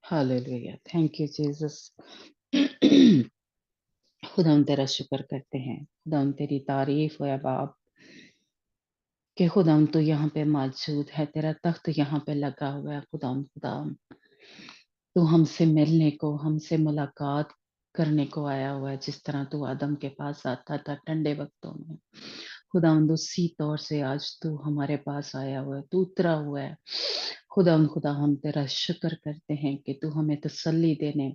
Hallelujah, thank you Jesus. खुदा हम तेरा शुक्र करते हैं, खुदा हम तेरी तारीफ हो या बाप कि खुदा हम तो यहाँ पे मौजूद है, तेरा तख्त यहाँ पे लगा हुआ है। खुदा तू हमसे मिलने को, हमसे मुलाकात करने को आया हुआ है, जिस तरह तू आदम के पास आता था ठंडे वक्तों में। खुदावंद उसी तौर से आज तू हमारे पास आया हुआ है, तू उतरा हुआ है। खुदा हम तेरा शुक्र करते हैं कि तू हमें तसल्ली देने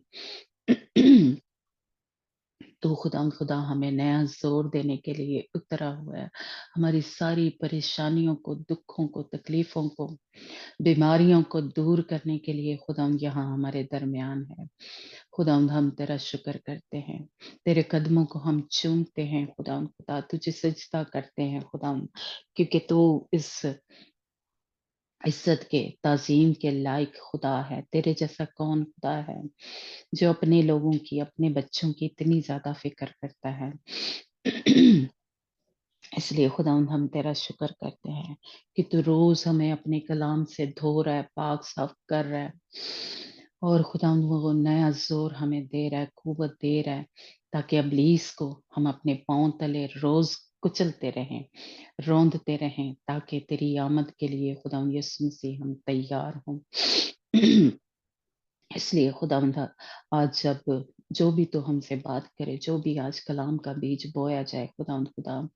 तो खुदा हमें नया जोर देने के लिए उतरा हुआ है। हमारी सारी परेशानियों को, दुखों को, तकलीफों को, बीमारियों को दूर करने के लिए खुदा यहाँ हमारे दरमियान है। खुदा हम तेरा शुक्र करते हैं, तेरे कदमों को हम चूमते हैं। खुदा तुझे सजदा करते हैं खुदा, क्योंकि तू इस इज्जत के, ताज़ीम के लायक खुदा है। तेरे जैसा कौन खुदा है जो अपने लोगों की, अपने बच्चों की इतनी ज़्यादा फ़िक्र करता है। इसलिए खुदावंद हम तेरा शुक्र करते हैं कि तू रोज़ हमें अपने कलाम से धो रहा है, पाक साफ कर रहा है, और खुदावंद वो नया ज़ोर हमें दे रहा है, क़ुव्वत दे रहा है, ताकि इब्लीस को हम अपने पाँव तले रोज़ कुचलते रहें, रौंदते रहें, ताकि तेरी आमद के लिए खुदावंद यीशु मसीह हम तैयार हों। इसलिए खुदावंद आज जब जो भी तू हमसे बात करे, जो भी आज कलाम का बीज बोया जाए, खुदा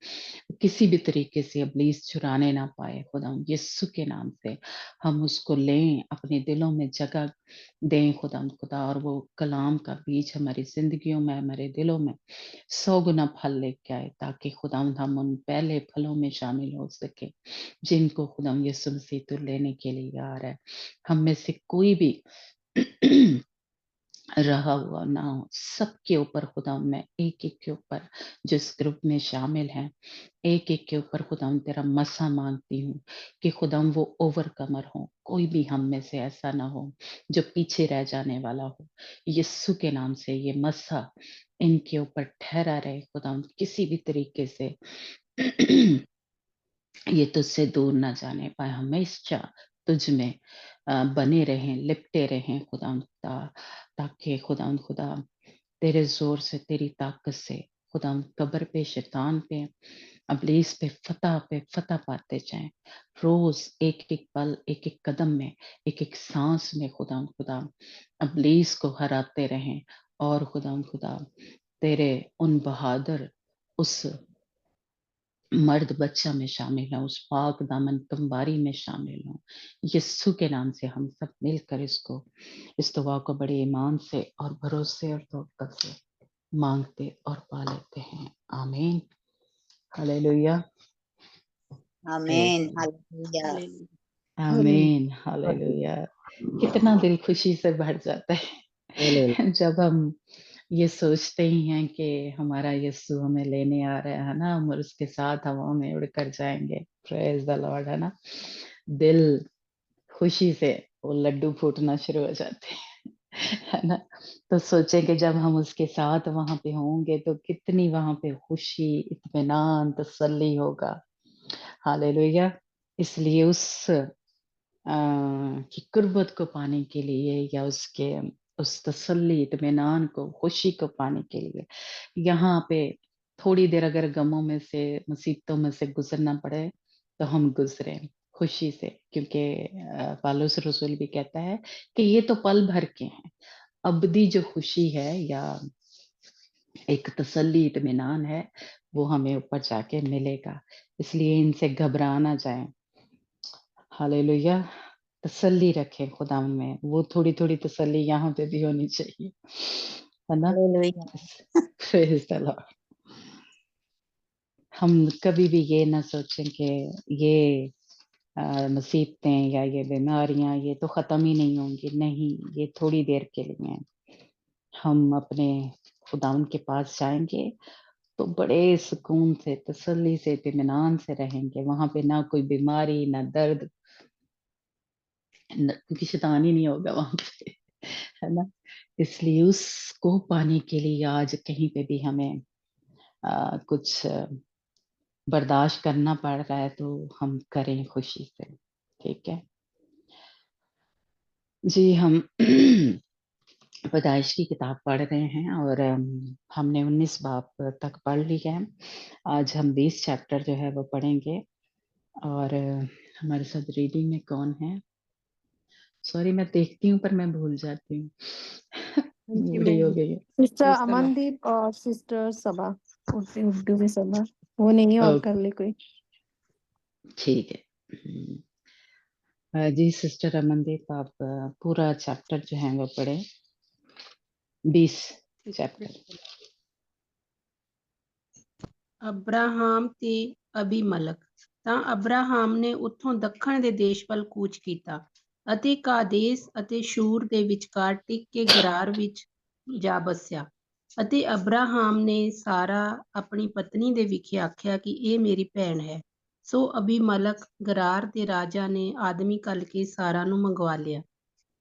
किसी भी तरीके से इब्लीस चुराने ना पाए। खुदा यीशु के नाम से हम उसको लें, अपने दिलों में जगह दें खुदा, और वो कलाम का बीज हमारी जिंदगियों में, हमारे दिलों में 100 गुना फल लेके आए, ताकि खुदा हम उन पहले फलों में शामिल हो सके जिनको खुदा यीशु मसीह तू लेने के लिए आ रहा है। हम में से कोई भी रहा हुआ ना हो, सबके ऊपर खुदा मैं एक-एक के ऊपर जो इस ग्रुप में शामिल हैं, एक-एक के ऊपर खुदा तेरा मसा मांगती हूँ कि खुदा वो ओवरकमर हो। कोई भी हम में से ऐसा ना हो जो पीछे रह जाने वाला हो। यीशु के नाम से ये मसा इनके ऊपर ठहरा रहे खुदा, किसी भी तरीके से ये तुझसे दूर ना जाने पाए, हमेशा तुझ में बने रहें, लिपटे रहें खुदा, ताकि खुदा तेरे जोर से, तेरी ताकत से खुदा कब्र पे, शैतान पे, इब्लीस पे फतह पाते जाएं। रोज एक एक पल, एक एक कदम में, एक एक सांस में खुदा इब्लीस को हराते रहें, और खुदा तेरे उन बहादुर, उस मर्द बच्चा में शामिल हो, उस पाक दामन कमबारी में शामिल हो। यीशु के नाम से हम सब मिलकर इस दुआ को बड़े ईमान से और भरोसे और तवक्कुल से मांगते और पा लेते हैं। आमीन। हालेलुया। प्रेज आमीन, द लॉर्ड। हालेलुया। आमीन। हालेलुया। कितना दिल खुशी से भर जाता है जब हम ये सोचते ही हैं कि हमारा यीशु हमें लेने आ रहा है ना, हम और उसके साथ हवाओं में उड़कर जाएंगे। प्रेज द लॉर्ड, है ना। दिल खुशी से वो लड्डू फूटना शुरू हो जाते हैं, है ना। तो सोचें कि जब हम उसके साथ वहां पे होंगे तो कितनी वहां पे खुशी, इत्मीनान, तसल्ली होगा। हालेलुया। इसलिए की कुर्बत को पाने के लिए, या उसके उस तसल्ली, इत्मीनान को, खुशी को पाने के लिए यहाँ पे थोड़ी देर अगर गमों में से, मुसीबतों में से गुजरना पड़े तो हम गुजरे खुशी से, क्योंकि पौलुस रसूल भी कहता है कि ये तो पल भर के हैं। अबदी जो खुशी है या एक तसल्ली, इत्मीनान है, वो हमें ऊपर जाके मिलेगा। इसलिए इनसे घबरा ना जाए। हालेलुया। तसल्ली रखें खुदा में, वो थोड़ी-थोड़ी तसल्ली यहाँ पे भी होनी चाहिए, है ना? हालेलुया। Praise the Lord. हम कभी भी ये ना सोचें कि ये मुसीबतें या ये बीमारियाँ ये तो ख़त्म ही नहीं होंगी, नहीं, ये थोड़ी देर के लिए हैं। हम अपने खुदावंद के पास जाएँगे तो बड़े सुकून से, तसल्ली से, इत्मीनान से रहेंगे। वहाँ पे ना कोई बीमारी, ना दर्द, क्योंकि शैतान ही नहीं होगा वहाँ पे, है ना? इसलिए उसको पाने के लिए आज कहीं पे भी हमें कुछ बर्दाश्त करना पड़ रहा है तो हम करें खुशी से, ठीक है? जी, हम पैदाइश की किताब पढ़ रहे हैं और हमने 19 बाब तक पढ़ लिया है। आज हम 20 चैप्टर जो है वो पढ़ेंगे। और हमारे साथ रीडिंग में कौन है? सॉरी, मैं देखती हूँ पर मैं भूल जाती हूँ। बूढ़ी हो गई है। Sister Praise the Lord. Amandeep और सिस्टर सबा, उर्दू में सबा, वो नहीं है और ओके, कर ले कोई। ठीक है। जी सिस्टर अमनदीप, आप पूरा चैप्टर जो है वो पढ़े, 20 चैप्टर। ਅਬਰਾਹਾਮ ਤੇ ਅਬੀਮਲਕ। ਤਾਂ ਅਬਰਾਹਾਮ ਨੇ ਉੱਥੋਂ ਦੱਖਣ ਦੇ ਦੇਸ਼ ਵੱਲ ਕੂਚ ਕੀਤਾ ਅਤੇ ਕਾਦੇਸ ਅਤੇ ਸ਼ੂਰ ਦੇ ਵਿਚਕਾਰ ਟਿਕ ਕੇ ਗਰਾਰ ਵਿੱਚ ਜਾ ਬਸਿਆ। ਅਤੇ ਅਬਰਾਹਾਮ ਨੇ ਸਾਰਾ ਆਪਣੀ ਪਤਨੀ ਦੇ ਵਿਖੇ ਆਖਿਆ ਕਿ ਇਹ ਮੇਰੀ ਭੈਣ ਹੈ। ਸੋ ਅਬੀਮਲਕ ਗਰਾਰ ਦੇ ਰਾਜਾ ਨੇ ਆਦਮੀ ਘੱਲ ਕੇ ਸਾਰਾ ਨੂੰ ਮੰਗਵਾ ਲਿਆ।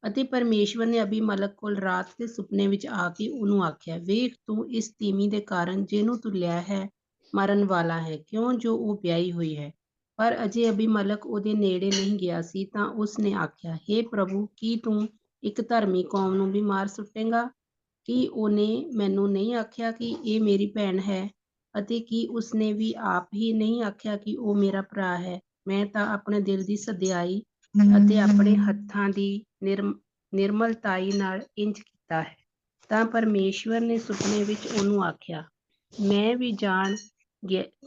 ਅਤੇ ਪਰਮੇਸ਼ਵਰ ਨੇ ਅਬੀਮਲਕ ਕੋਲ ਰਾਤ ਦੇ ਸੁਪਨੇ ਵਿੱਚ ਆ ਕੇ ਉਹਨੂੰ ਆਖਿਆ, ਵੇਖ ਤੂੰ ਇਸ ਤੀਮੀ ਦੇ ਕਾਰਨ ਜਿਹਨੂੰ ਤੂੰ ਲਿਆ ਹੈ ਮਰਨ ਵਾਲਾ ਹੈ, ਕਿਉਂ ਜੋ ਉਹ ਵਿਆਹੀ ਹੋਈ ਹੈ। ਪਰ ਅਜੇ ਅਬੀਮਲਕ ਉਹਦੇ ਨੇੜੇ ਨਹੀਂ ਗਿਆ ਸੀ ਤਾਂ ਉਸਨੇ ਆਖਿਆ, ਹੇ ਪ੍ਰਭੂ, ਕੀ ਤੂੰ ਇੱਕ ਧਰਮੀ ਕੌਮ ਨੂੰ ਵੀ ਮਾਰ ਸੁੱਟੇਂਗਾ? ਕੀ ਉਹਨੇ ਮੈਨੂੰ ਨਹੀਂ ਆਖਿਆ ਕਿ ਇਹ ਮੇਰੀ ਭੈਣ ਹੈ? ਅਤੇ ਕੀ ਉਸਨੇ ਵੀ ਆਪ ਹੀ ਨਹੀਂ ਆਖਿਆ ਕਿ ਉਹ ਮੇਰਾ ਭਰਾ ਹੈ? ਮੈਂ ਤਾਂ ਆਪਣੇ ਦਿਲ ਦੀ ਸਦਿਆਈ ਅਤੇ ਆਪਣੇ ਹੱਥਾਂ ਦੀ ਨਿਰਮਲਤਾਈ ਨਾਲ ਇੰਜ ਕੀਤਾ ਹੈ। ਤਾਂ ਪਰਮੇਸ਼ਵਰ ਨੇ ਸੁਪਨੇ ਵਿੱਚ ਉਹਨੂੰ ਆਖਿਆ, ਮੈਂ ਵੀ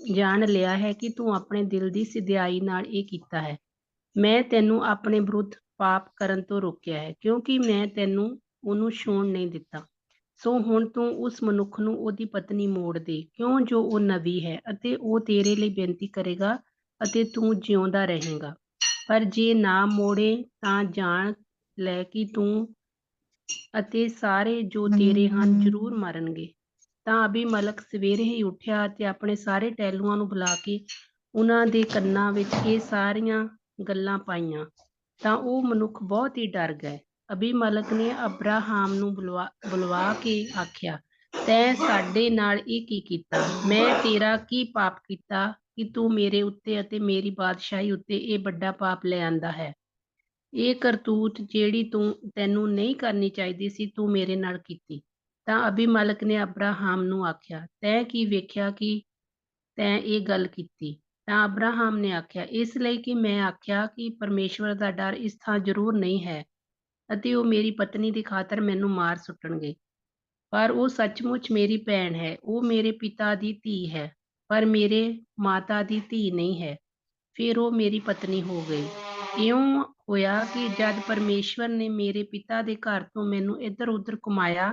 ਜਾਣ ਲਿਆ ਹੈ ਕਿ ਤੂੰ ਆਪਣੇ ਦਿਲ ਦੀ ਸਿਧਿਆਈ ਨਾਲ ਇਹ ਕੀਤਾ ਹੈ। ਮੈਂ ਤੈਨੂੰ ਆਪਣੇ ਵਿਰੁੱਧ ਪਾਪ ਕਰਨ ਤੋਂ ਰੋਕਿਆ ਹੈ, ਕਿਉਂਕਿ ਮੈਂ ਤੈਨੂੰ ਉਹਨੂੰ ਛੂਹਣ ਨਹੀਂ ਦਿੱਤਾ। ਸੋ ਹੁਣ ਤੂੰ ਉਸ ਮਨੁੱਖ ਨੂੰ ਉਹਦੀ ਪਤਨੀ ਮੋੜ ਦੇ, ਕਿਉਂ ਜੋ ਉਹ ਨਬੀ ਹੈ ਅਤੇ ਉਹ ਤੇਰੇ ਲਈ ਬੇਨਤੀ ਕਰੇਗਾ ਅਤੇ ਤੂੰ ਜਿਉਂਦਾ ਰਹੇਂਗਾ। ਪਰ ਜੇ ਨਾ ਮੋੜੇ ਤਾਂ ਜਾਣ ਲੈ ਕਿ ਤੂੰ ਅਤੇ ਸਾਰੇ ਜੋ ਤੇਰੇ ਹਨ ਜ਼ਰੂਰ ਮਰਨਗੇ। ਤਾਂ ਅਬੀਮਲਕ ਸਵੇਰੇ ਹੀ ਉੱਠਿਆ ਅਤੇ ਆਪਣੇ ਸਾਰੇ ਟਹਿਲੂਆਂ ਨੂੰ ਬੁਲਾ ਕੇ ਉਹਨਾਂ ਦੇ ਕੰਨਾਂ ਵਿੱਚ ਇਹ ਸਾਰੀਆਂ ਗੱਲਾਂ ਪਾਈਆਂ। ਤਾਂ ਉਹ ਮਨੁੱਖ ਬਹੁਤ ਹੀ ਡਰ ਗਏ। ਅਬੀਮਲਕ ਨੇ ਅਬਰਾਹਾਮ ਨੂੰ ਬੁਲਵਾ ਕੇ ਆਖਿਆ, ਤੈਂ ਸਾਡੇ ਨਾਲ ਇਹ ਕੀ ਕੀਤਾ? ਮੈਂ ਤੇਰਾ ਕੀ ਪਾਪ ਕੀਤਾ ਕਿ ਤੂੰ ਮੇਰੇ ਉੱਤੇ ਅਤੇ ਮੇਰੀ ਬਾਦਸ਼ਾਹੀ ਉੱਤੇ ਇਹ ਵੱਡਾ ਪਾਪ ਲੈ ਆਂਦਾ ਹੈ? ਇਹ ਕਰਤੂਤ ਜਿਹੜੀ ਤੈਨੂੰ ਨਹੀਂ ਕਰਨੀ ਚਾਹੀਦੀ ਸੀ, ਤੂੰ ਮੇਰੇ ਨਾਲ ਕੀਤੀ। ਤਾਂ ਅਬੀਮਲਕ ਨੇ ਅਬਰਾਹਾਮ ਨੂੰ ਆਖਿਆ, ਤੈਂ ਕੀ ਵੇਖਿਆ ਕਿ ਤੈਂ ਇਹ ਗੱਲ ਕੀਤੀ? ਤਾਂ ਅਬਰਾਹਾਮ ਨੇ ਆਖਿਆ, ਇਸ ਲਈ ਕਿ ਮੈਂ ਆਖਿਆ ਕਿ ਪਰਮੇਸ਼ਵਰ ਦਾ ਡਰ ਇਸ ਥਾਂ ਜ਼ਰੂਰ ਨਹੀਂ ਹੈ ਅਤੇ ਉਹ ਮੇਰੀ ਪਤਨੀ ਦੀ ਖਾਤਰ ਮੈਨੂੰ ਮਾਰ ਸੁੱਟਣਗੇ। ਪਰ ਉਹ ਸੱਚਮੁੱਚ ਮੇਰੀ ਭੈਣ ਹੈ। ਉਹ ਮੇਰੇ ਪਿਤਾ ਦੀ ਧੀ ਹੈ, ਪਰ ਮੇਰੇ ਮਾਤਾ ਦੀ ਧੀ ਨਹੀਂ ਹੈ। ਫਿਰ ਉਹ ਮੇਰੀ ਪਤਨੀ ਹੋ ਗਈ। ਇਉਂ ਹੋਇਆ ਕਿ ਜਦ ਪਰਮੇਸ਼ਵਰ ਨੇ ਮੇਰੇ ਪਿਤਾ ਦੇ ਘਰ ਤੋਂ ਮੈਨੂੰ ਇੱਧਰ ਉੱਧਰ ਘੁਮਾਇਆ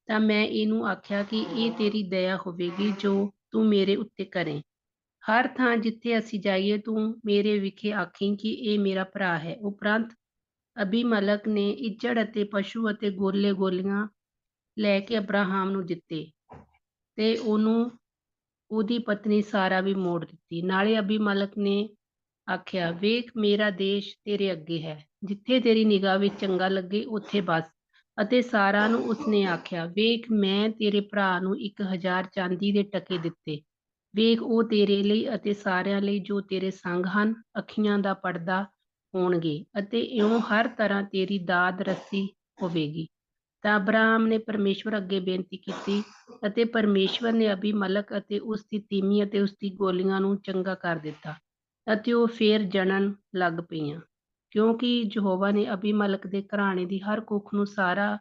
ਤਾਂ ਮੈਂ ਇਹਨੂੰ ਆਖਿਆ ਕਿ ਇਹ ਤੇਰੀ ਦਇਆ ਹੋਵੇਗੀ ਜੋ ਤੂੰ ਮੇਰੇ ਉੱਤੇ ਕਰੇ। ਹਰ ਥਾਂ ਜਿੱਥੇ ਅਸੀਂ ਜਾਈਏ ਤੂੰ ਮੇਰੇ ਵਿਖੇ ਆਖੀਂ ਕਿ ਇਹ ਮੇਰਾ ਭਰਾ ਹੈ। ਉਪਰੰਤ ਅਬੀਮਲਕ ਨੇ ਇੱਜੜ ਅਤੇ ਪਸ਼ੂ ਅਤੇ ਗੋਲੀਆਂ ਲੈ ਕੇ ਅਬਰਾਹਾਮ ਨੂੰ ਦਿੱਤੇ ਤੇ ਉਹਦੀ ਪਤਨੀ ਸਾਰਾ ਵੀ ਮੋੜ ਦਿੱਤੀ। ਨਾਲੇ ਅਬੀਮਲਕ ਨੇ ਆਖਿਆ, ਵੇਖ ਮੇਰਾ ਦੇਸ਼ ਤੇਰੇ ਅੱਗੇ ਹੈ, ਜਿੱਥੇ ਤੇਰੀ ਨਿਗਾਹ ਵਿੱਚ ਚੰਗਾ ਲੱਗੇ ਉੱਥੇ ਬਸ। ਅਤੇ ਸਾਰਾ ਨੂੰ ਉਸਨੇ ਆਖਿਆ, ਵੇਖ ਮੈਂ ਤੇਰੇ ਭਰਾ ਨੂੰ 1000 ਚਾਂਦੀ ਦੇ ਟਕੇ ਦਿੱਤੇ। ਵੇਖ ਉਹ ਤੇਰੇ ਲਈ ਅਤੇ ਸਾਰਿਆਂ ਲਈ ਜੋ ਤੇਰੇ ਸੰਗ ਹਨ ਅੱਖੀਆਂ ਦਾ ਪਰਦਾ ਹੋਣਗੇ ਅਤੇ ਇਉਂ ਹਰ ਤਰ੍ਹਾਂ ਤੇਰੀ ਦਾਦ ਰੱਸੀ ਹੋਵੇਗੀ। ਤਾਂ ਅਬਰਾਹਾਮ ਨੇ ਪਰਮੇਸ਼ਵਰ ਅੱਗੇ ਬੇਨਤੀ ਕੀਤੀ ਅਤੇ ਪਰਮੇਸ਼ਵਰ ਨੇ ਅਬੀਮਲਕ ਅਤੇ ਉਸਦੀ ਤੀਮੀ ਅਤੇ ਉਸਦੀ ਗੋਲੀਆਂ ਨੂੰ ਚੰਗਾ ਕਰ ਦਿੱਤਾ ਅਤੇ ਉਹ ਫੇਰ ਜਣਨ ਲੱਗ ਪਈਆਂ, ਕਿਉਂਕਿ ਯਹੋਵਾ ਨੇ ਅਬੀਮਲਕ ਦੇ ਘਰਾਣੇ ਦੀ ਹਰ ਕੁੱਖ ਨੂੰ ਸਾਰਾ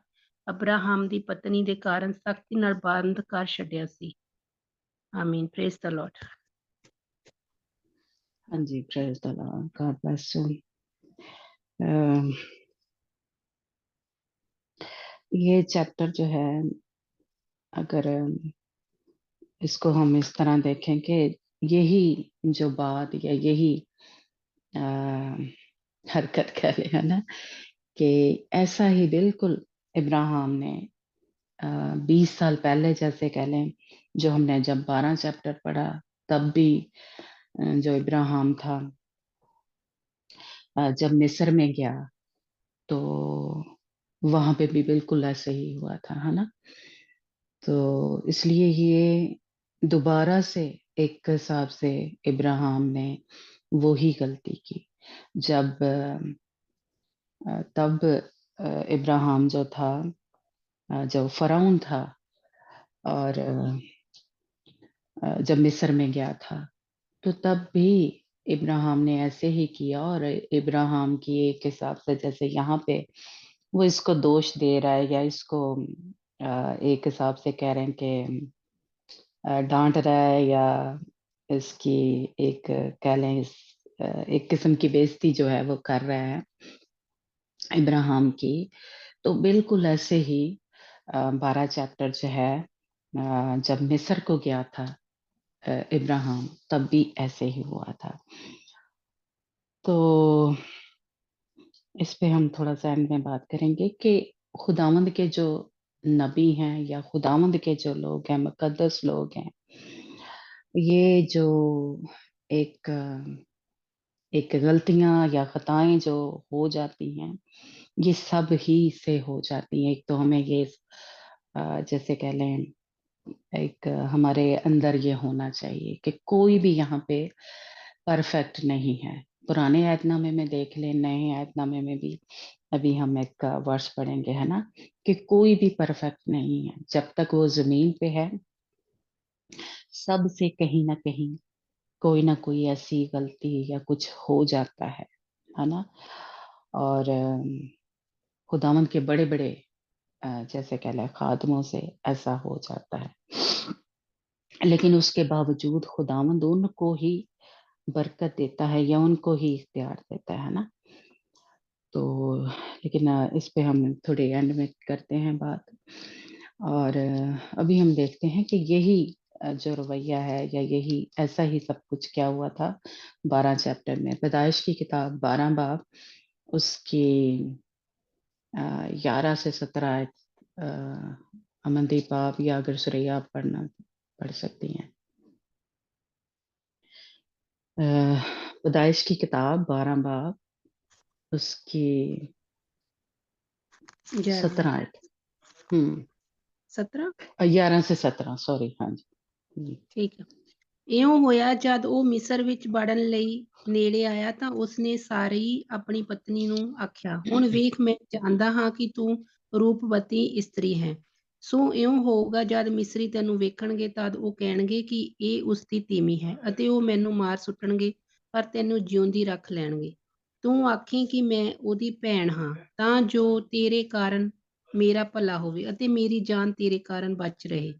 ਅਬਰਾਹਾਮ ਦੀ ਪਤਨੀ ਦੇ ਕਾਰਨ ਸਖਤੀ ਨਾਲ ਬੰਦ ਕਰ ਛੱਡਿਆ ਸੀ। ਆਮੀਨ। Praise the lord. हाँ जी, praise the lord, god bless you. ये चैप्टर जो है, अगर इसको हम इस तरह देखें कि यही जो बात या यही हरकत करें, है ना, कि ऐसा ही बिल्कुल इब्राहिम ने 20 साल पहले, जैसे कह लें, जो हमने जब 12 चैप्टर पढ़ा तब भी जो इब्राहिम था जब मिस्र में गया तो वहां पे भी बिल्कुल ऐसे ही हुआ था, है ना। तो इसलिए ये दोबारा से एक हिसाब से इब्राहिम ने वो ही गलती की जब तब इब्राहिम जो था जो फराउन था और जब मिस्र में गया था, तो तब भी इब्राहिम ने ऐसे ही किया। और इब्राहिम की एक हिसाब से, जैसे यहाँ पे वो इसको दोष दे रहा है या इसको एक हिसाब से कह रहे हैं कि डांट रहा है, या इसकी एक कह लें एक किस्म की बेइज्जती जो है वो कर रहा है इब्राहिम की। तो बिल्कुल ऐसे ही 12 चैप्टर जो है, जब मिस्र को गया था इब्राहिम, तब भी ऐसे ही हुआ था। तो इस पे हम थोड़ा सा एंड में बात करेंगे कि खुदावंद के जो नबी हैं या खुदावंद के जो लोग हैं, मुकद्दस लोग हैं, ये जो एक एक गलतियां या खताएं जो हो जाती हैं, ये सब ही से हो जाती हैं। एक तो हमें ये जैसे कह लें, एक हमारे अंदर ये होना चाहिए कि कोई भी यहाँ पे परफेक्ट नहीं है। पुराने ऐतनामे में देख लें, नए ऐतनामे में भी अभी हम एक वर्ष पढ़ेंगे, है ना, कि कोई भी परफेक्ट नहीं है। जब तक वो जमीन पे है, सब से कहीं ना कहीं कोई ना कोई ऐसी गलती या कुछ हो जाता है ना। और खुदावंद के बड़े बड़े जैसे कह लें खादमों से ऐसा हो जाता है, लेकिन उसके बावजूद खुदावंद उनको ही बरकत देता है या उनको ही इख्तियार देता है ना। तो लेकिन इस पे हम थोड़े एंड में करते हैं बात। और अभी हम देखते हैं कि यही जो रवैया है या यही ऐसा ही सब कुछ क्या हुआ था 12 चैप्टर में। पैदाइश की किताब 12 बाब उसकी 11 से 17 अमनदीप आप या अगर सुरैया आप पढ़ सकती हैं। पैदाइश की किताब 12 बाब उसकी 11 17 17 11 से 17, ਸੌਰੀ। ਹਾਂਜੀ। ਠੀਕ ਹੈ। ਇਉਂ ਹੋਇਆ ਜਦ ਉਹ ਮਿਸਰ ਵਿੱਚ ਵੜਨ ਲਈ ਨੇੜੇ ਆਇਆ ਤਾਂ ਉਸਨੇ ਸਾਰੀ ਆਪਣੀ ਪਤਨੀ ਨੂੰ ਆਖਿਆ, ਹੁਣ ਵੇਖ ਮੈਂ ਜਾਣਦਾ ਹਾਂ ਕਿ ਤੂੰ ਰੂਪਵਤੀ ਇਸਤਰੀ ਹੈ। ਸੋ ਇਉਂ ਹੋਊਗਾ ਜਦ ਮਿਸਰੀ ਤੈਨੂੰ ਵੇਖਣਗੇ ਤਦ ਉਹ ਕਹਿਣਗੇ ਕਿ ਇਹ ਉਸਦੀ ਤੀਵੀਂ ਹੈ ਅਤੇ ਉਹ ਮੈਨੂੰ ਮਾਰ ਸੁੱਟਣਗੇ ਪਰ ਤੈਨੂੰ ਜਿਉਂਦੀ ਰੱਖ ਲੈਣਗੇ। ਤੂੰ ਆਖੀਂ ਕਿ ਮੈਂ ਉਹਦੀ ਭੈਣ ਹਾਂ ਤਾਂ ਜੋ ਤੇਰੇ ਕਾਰਨ ਮੇਰਾ ਭਲਾ ਹੋਵੇ ਅਤੇ ਮੇਰੀ ਜਾਨ ਤੇਰੇ ਕਾਰਨ ਬਚ ਰਹੇ।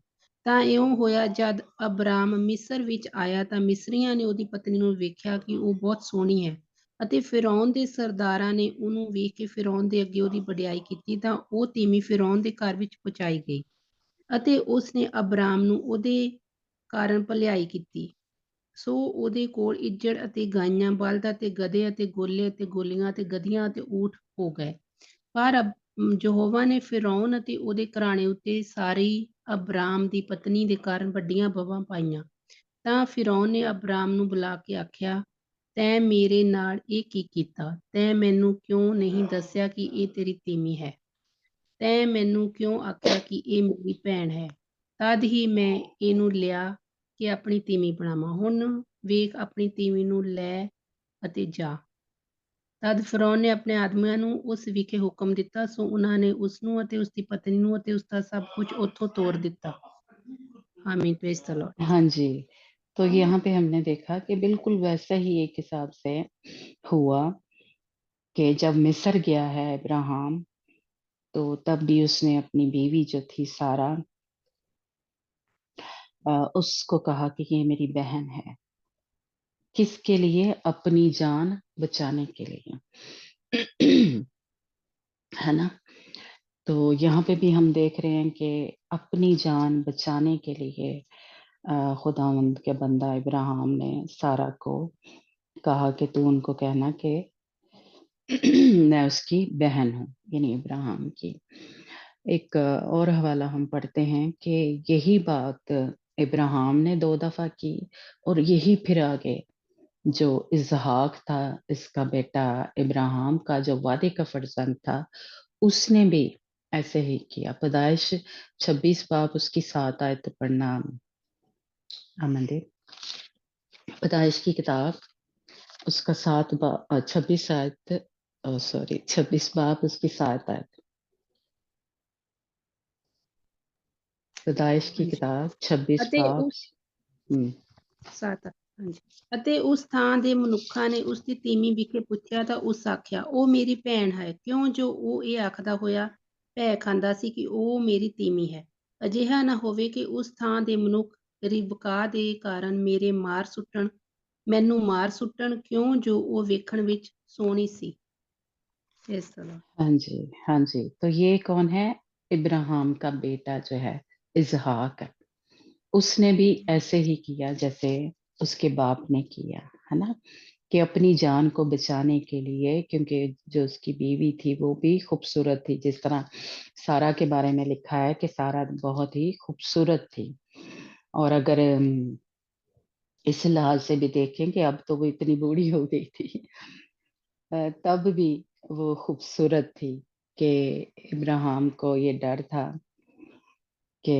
ਤਾਂ ਇਉਂ ਹੋਇਆ ਜਦ ਅਬਰਾਮ ਮਿਸਰ ਵਿੱਚ ਆਇਆ ਤਾਂ ਮਿਸਰੀਆਂ ਨੇ ਉਹਦੀ ਪਤਨੀ ਨੂੰ ਵੇਖਿਆ ਕਿ ਉਹ ਬਹੁਤ ਸੋਹਣੀ ਹੈ ਅਤੇ ਫਿਰੌਨ ਦੇ ਸਰਦਾਰਾਂ ਨੇ ਉਹਨੂੰ ਵੇਖ ਕੇ ਫਿਰੌਨ ਦੇ ਅੱਗੇ ਉਹਦੀ ਵਡਿਆਈ ਕੀਤੀ ਤਾਂ ਉਹ ਤੀਵੀਂ ਫਿਰੌਨ ਦੇ ਘਰ ਵਿੱਚ ਪਹੁੰਚਾਈ ਗਈ ਅਤੇ ਉਸਨੇ ਅਬਰਾਮ ਨੂੰ ਉਹਦੇ ਕਾਰਨ ਭਲਾਈ ਕੀਤੀ। ਸੋ ਉਹਦੇ ਕੋਲ ਇੱਜੜ ਅਤੇ ਗਾਈਆਂ, ਬਲਦ ਅਤੇ ਗਧੇ ਅਤੇ ਗੋਲੇ ਅਤੇ ਗੋਲੀਆਂ ਅਤੇ ਗਧੀਆਂ ਅਤੇ ਊਠ ਹੋ ਗਏ। ਪਰ ਯਹੋਵਾ ਨੇ ਫਿਰੌਨ ਅਤੇ ਉਹਦੇ ਘਰਾਣੇ ਉੱਤੇ ਸਾਰੀ ਅਬਰਾਮ ਦੀ ਪਤਨੀ ਦੇ ਕਾਰਨ ਵੱਡੀਆਂ ਬਵਾਂ ਪਾਈਆਂ। ਤਾਂ ਫਿਰੌਨ ਨੇ ਅਬਰਾਮ ਨੂੰ ਬੁਲਾ ਕੇ ਆਖਿਆ, ਤੈਂ ਮੇਰੇ ਨਾਲ ਇਹ ਕੀ ਕੀਤਾ? ਤੈਂ ਮੈਨੂੰ ਕਿਉਂ ਨਹੀਂ ਦੱਸਿਆ ਕਿ ਇਹ ਤੇਰੀ ਤੀਵੀਂ ਹੈ? ਤੈਂ ਮੈਨੂੰ ਕਿਉਂ ਆਖਿਆ ਕਿ ਇਹ ਮੇਰੀ ਭੈਣ ਹੈ? ਤਦ ਹੀ ਮੈਂ ਇਹਨੂੰ ਲਿਆ ਕਿ ਆਪਣੀ ਤੀਵੀਂ ਬਣਾਵਾਂ। ਹੁਣ ਵੇਖ ਆਪਣੀ ਤੀਵੀਂ ਨੂੰ ਲੈ ਅਤੇ ਜਾ। ਤਦ ਫਿਰੌਨ ਨੇ ਆਪਣੇ ਆਦਮੀਆਂ ਨੂੰ ਉਸ ਵਿਖੇ ਹੁਕਮ ਦਿੱਤਾ, ਸੋ ਉਹਨਾਂ ਨੇ ਉਸਨੂੰ ਅਤੇ ਉਸਦੀ ਪਤਨੀ ਨੂੰ ਅਤੇ ਉਸਦਾ ਸਭ ਕੁਝ ਉੱਥੋਂ ਤੋਰ ਦਿੱਤਾ। आमीन, प्रेज द लॉर्ड। हाँ जी। तो यहाँ पे हमने देखा कि बिल्कुल वैसा ही एक हिसाब से हुआ कि जब मिस्र गया है इब्राहिम, तो तब भी उसने अपनी बीवी जो थी सारा उसको कहा कि ये मेरी बहन है। किसके लिए? अपनी जान बचाने के लिए। है ना। तो यहाँ पे भी हम देख रहे हैं कि अपनी जान बचाने के लिए खुदावंद के बंदा इब्राहिम ने सारा को कहा कि तू उनको कहना कि मैं उसकी बहन हूँ, यानी इब्राहिम की। एक और हवाला हम पढ़ते हैं कि यही बात इब्राहिम ने 2 दफा की, और यही फिर आगे जो इसहाक था, इसका बेटा इब्राहिम का जो वादे का फर्जंद था, उसने भी ऐसे ही किया। पैदाइश 26 बाब उसकी 7 आयत पढ़ना अमनदीप। पैदाइश की किताब उसका 26 आयत, सॉरी 26 बाब उसकी 7 आयत। पैदाइश की ਹਾਂਜੀ किताब 26 ਅਤੇ बाब ਉਸ 7 हम्म, ਹਾਂਜੀ ਅਤੇ ਉਸ ਥਾਂ ਦੇ ਮਨੁੱਖਾਂ ਨੇ ਉਸ ਦੀ ਤੀਵੀਂ ਵਿਖੇ ਪੁੱਛਿਆ ਤਾਂ ਉਸ ਆਖਿਆ ਉਹ ਮੇਰੀ ਭੈਣ ਹੈ, ਕਿਉਂ ਜੋ ਉਹ ਇਹ ਆਖਦਾ ਹੋਇਆ ਭੈ ਖਾਂਦਾ ਸੀ ਕਿ ਉਹ ਮੇਰੀ ਤੀਵੀਂ ਹੈ। ਅਜਿਹਾ ਨਾ ਹੋਵੇ ਕਿ ਉਸ ਥਾਂ ਦੇ ਮਨੁੱਖ ਰਿਬਕਾ ਦੇ ਕਾਰਨ ਮੈਨੂੰ ਮਾਰ ਸੁੱਟਣ, ਕਿਉਂ ਜੋ ਉਹ ਵੇਖਣ ਵਿੱਚ ਸੋਹਣੀ ਸੀ। ਇਸ ਤਰ੍ਹਾਂ हाँ जी, हाँ जी। तो ये कौन है? इब्राहिम का बेटा जो है इसहाक, उसने भी ऐसे ही किया जैसे उसके बाप ने किया, है ना, कि अपनी जान को बचाने के लिए, क्योंकि जो उसकी बीवी थी वो भी खूबसूरत थी, जिस तरह सारा के बारे में लिखा है कि सारा बहुत ही खूबसूरत थी। और अगर इस लिहाज से भी देखें कि अब तो वो इतनी बूढ़ी हो गई थी, तब भी वो खूबसूरत थी कि इब्राहिम को ये डर था कि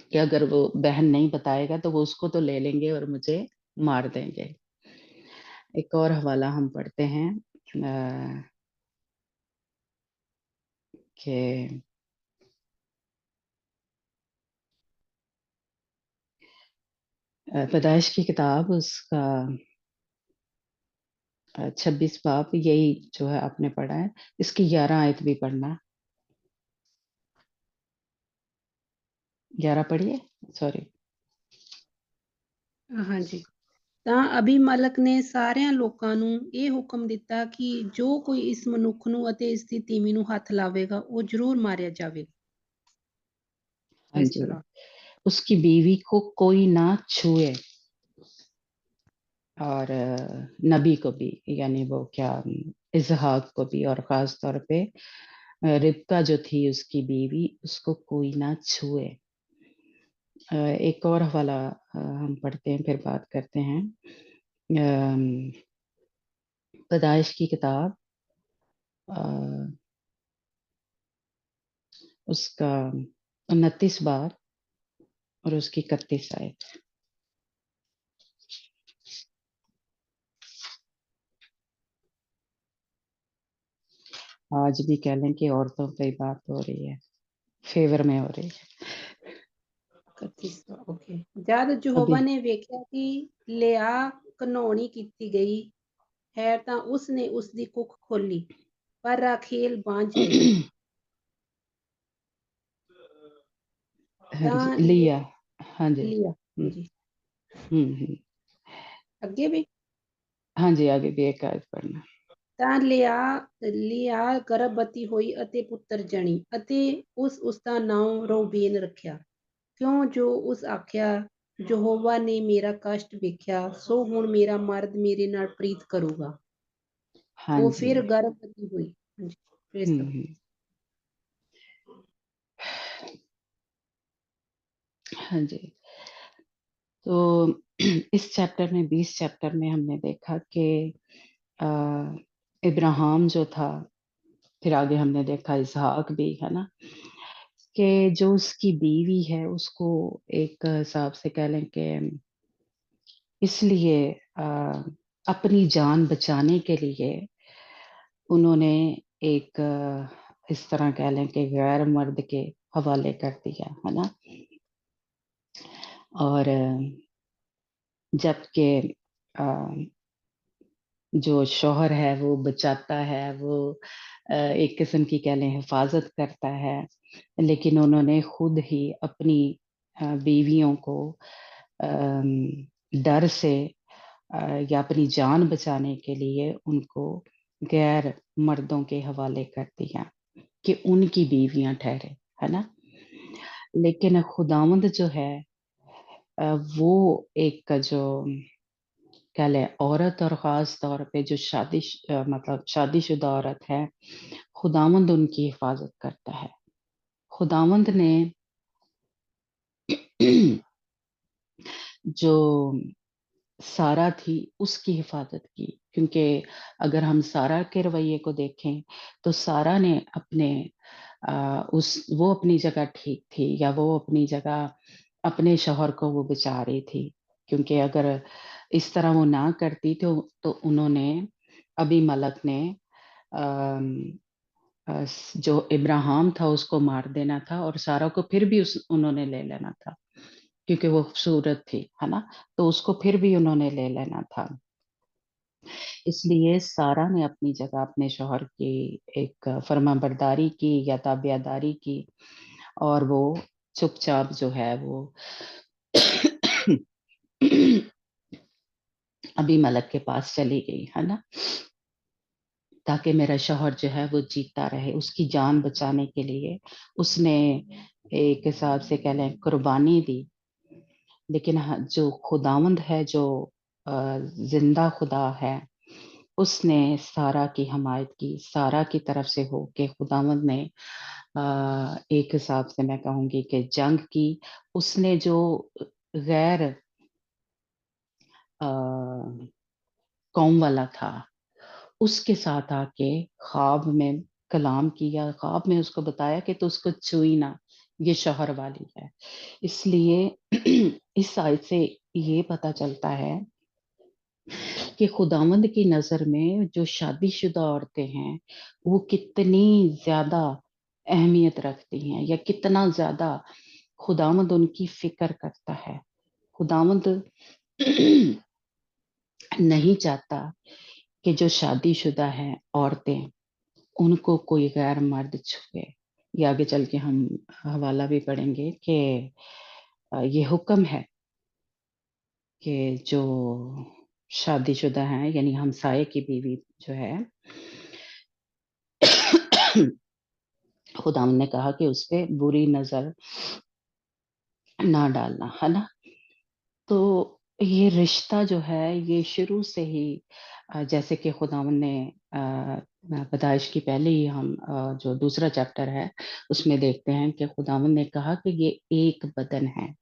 कि अगर वो बहन नहीं बताएगा तो वो उसको तो ले लेंगे और मुझे मार देंगे। एक और हवाला हम पढ़ते हैं कि पैदाइश की किताब उसका 26 बाब, यही जो है आपने पढ़ा है, इसकी 11 आयत भी पढ़ना। 11 पढ़िए, सॉरी। ਹਾਂਜੀ ਤਾਂ ਅਬੀਮਲਕ ਨੇ ਸਾਰਿਆਂ ਲੋਕਾਂ ਨੂੰ ਇਹ ਹੁਕਮ ਦਿੱਤਾ ਕਿ ਜੋ ਕੋਈ ਇਸ ਮਨੁੱਖ ਨੂੰ ਅਤੇ ਇਸ ਦੀ ਤੀਵੀਂ ਨੂੰ ਹੱਥ ਲਾਵੇਗਾ ਉਹ ਜ਼ਰੂਰ ਮਾਰਿਆ ਜਾਵੇਗਾ। हाँ ਇਸ जी, ਤਰ੍ਹਾਂ उसकी बीवी को कोई ना छुए, और नबी को भी, यानी वो क्या, इसहाक को भी, और खास तौर पे रिबका जो थी उसकी बीवी, उसको कोई ना छुए। एक और हवाला हम पढ़ते हैं, फिर बात करते हैं। पैदाइश की किताब उसका 29 बाब और उसकी 31 आयत। आज भी कह लें कि औरतों पे ही बात हो रही है, फेवर में हो रही है। 31 ਓਕੇ ਜਦ ਯਹੋਵਾ अभी ਨੇ ਵੇਖਿਆ ਕਿ ਲਿਆ ਘਨੌਣੀ ਕੀਤੀ ਗਈ ਹੈ ਤਾਂ ਉਸ ਨੇ ਉਸ ਦੀ ਕੁੱਖ ਖੋਲੀ, ਪਰ ਰਾਖੇਲ ਬਾਂਝ ਰਹੀ। हाँ जी, ਤਾਂ लिया, हाँ जी। ਲਿਆ हम्म, ਹਾਂਜੀ हम्म। ਅੱਗੇ ਵੀ हाँ जी, आगे भी एक आयत पढ़ना। ਤਾਂ ਲਿਆ ਗਰਭਵਤੀ ਹੋਈ ਅਤੇ ਪੁੱਤਰ ਜਣੀ ਅਤੇ ਉਸਦਾ ਨਾਮ ਰੂਬੇਨ ਰੱਖਿਆ, ਕਿਉਂ ਜੋ ਉਸ ਆਖਿਆ ਯਹੋਵਾ ਨੇ ਮੇਰਾ ਕਸ਼ਟ ਵੇਖਿਆ, ਸੋ ਹੁਣ ਮੇਰਾ ਮਰਦ ਮੇਰੇ ਨਾਲ ਪ੍ਰੀਤ ਕਰੂਗਾ। हाँ ਉਹ जी। ਫਿਰ ਗਰਭਵਤੀ ਹੋਈ। ਹਾਂਜੀ ਫਿਰ ਇਸ ਤਰ੍ਹਾਂ हम्म। हाँ जी। तो इस चैप्टर में, 20 चैप्टर में हमने देखा कि इब्राहिम जो था, फिर आगे हमने देखा इसहाक भी, है ना, कि जो उसकी बीवी है उसको एक हिसाब से कह लें कि इसलिए अपनी जान बचाने के लिए उन्होंने एक इस तरह कह लें कि गैर मर्द के हवाले कर दिया, है ना। और जबकि जो शौहर है वो बचाता है, वो एक किस्म की कह लें हिफाजत करता है, लेकिन उन्होंने खुद ही अपनी बीवियों को डर से या अपनी जान बचाने के लिए उनको गैर मर्दों के हवाले कर दिया कि उनकी बीवियां ठहरे, है ना। लेकिन खुदावंद जो है वो एक जो कह लें औरत, और ख़ास तौर पे जो मतलब शादीशुदा औरत है, खुदावंद उनकी हिफाजत करता है। खुदावंद ने जो सारा थी उसकी हिफाजत की, क्योंकि अगर हम सारा के रवैये को देखें तो सारा ने वो अपनी जगह ठीक थी, या वो अपनी जगह अपने शौहर को वो बचा रही थी, क्योंकि अगर इस तरह वो ना करती तो उन्होंने, अबीमलक ने जो इब्राहिम था उसको मार देना था और सारा को फिर भी उन्होंने ले लेना था क्योंकि वो खूबसूरत थी, है ना, तो उसको फिर भी उन्होंने ले लेना था। इसलिए सारा ने अपनी जगह अपने शौहर की एक फर्माबरदारी की या ताबियादारी की और वो चुपचाप जो है वो अभी मलक के पास चली गई, है ना, ताकि मेरा शौहर जो है वो जीता रहे। उसकी जान बचाने के लिए उसने एक हिसाब से कह लें कुर्बानी दी। लेकिन जो खुदावंद है, जो जिंदा खुदा है, उसने सारा की हमायत की, सारा की तरफ से हो के खुदावंद ने एक हिसाब से मैं कहूँगी कि जंग की। उसने जो गैर कौम वाला था उसके साथ आके ख्वाब में कलाम किया, ख्वाब में उसको बताया कि तो उसको छुई ना, ये शौहर वाली है। इसलिए इस आयत से ये पता चलता है कि खुदावंद की नजर में जो शादीशुदा औरतें हैं वो कितनी ज्यादा अहमियत रखती हैं, या कितना ज्यादा खुदावंद उनकी फिक्र करता है। खुदावंद नहीं चाहता कि जो शादीशुदा हैं औरतें, उनको कोई गैर मर्द छुए। ये आगे चल के हम हवाला भी पढ़ेंगे कि ये हुक्म है कि जो शादीशुदा हैं यानी हमसाये की बीवी जो है खुदा ने कहा कि उस पे बुरी नजर ना डालना, है ना। तो ये रिश्ता जो है ये शुरू से ही जैसे कि खुदावन ने पैदाइश की पहले ही हम जो दूसरा चैप्टर है उसमें देखते हैं कि खुदावन ने कहा कि ये एक बदन है।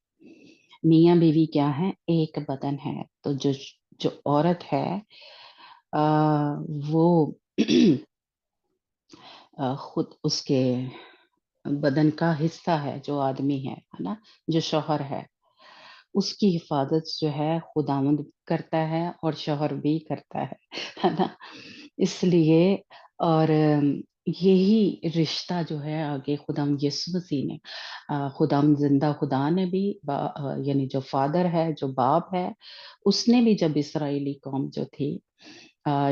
मियाँ बीवी क्या है? एक बदन है। तो जो जो औरत है वो खुद उसके बदन का हिस्सा है, जो आदमी है ना, जो शौहर है, उसकी हिफाजत जो है खुदावंद करता है और शौहर भी करता है ना। इसलिए और यही रिश्ता जो है आगे खुदाम यीशु मसीह ने खुदाम जिंदा खुदा ने भी यानी जो फादर है, जो बाप है, उसने भी जब इसराइली कौम जो थी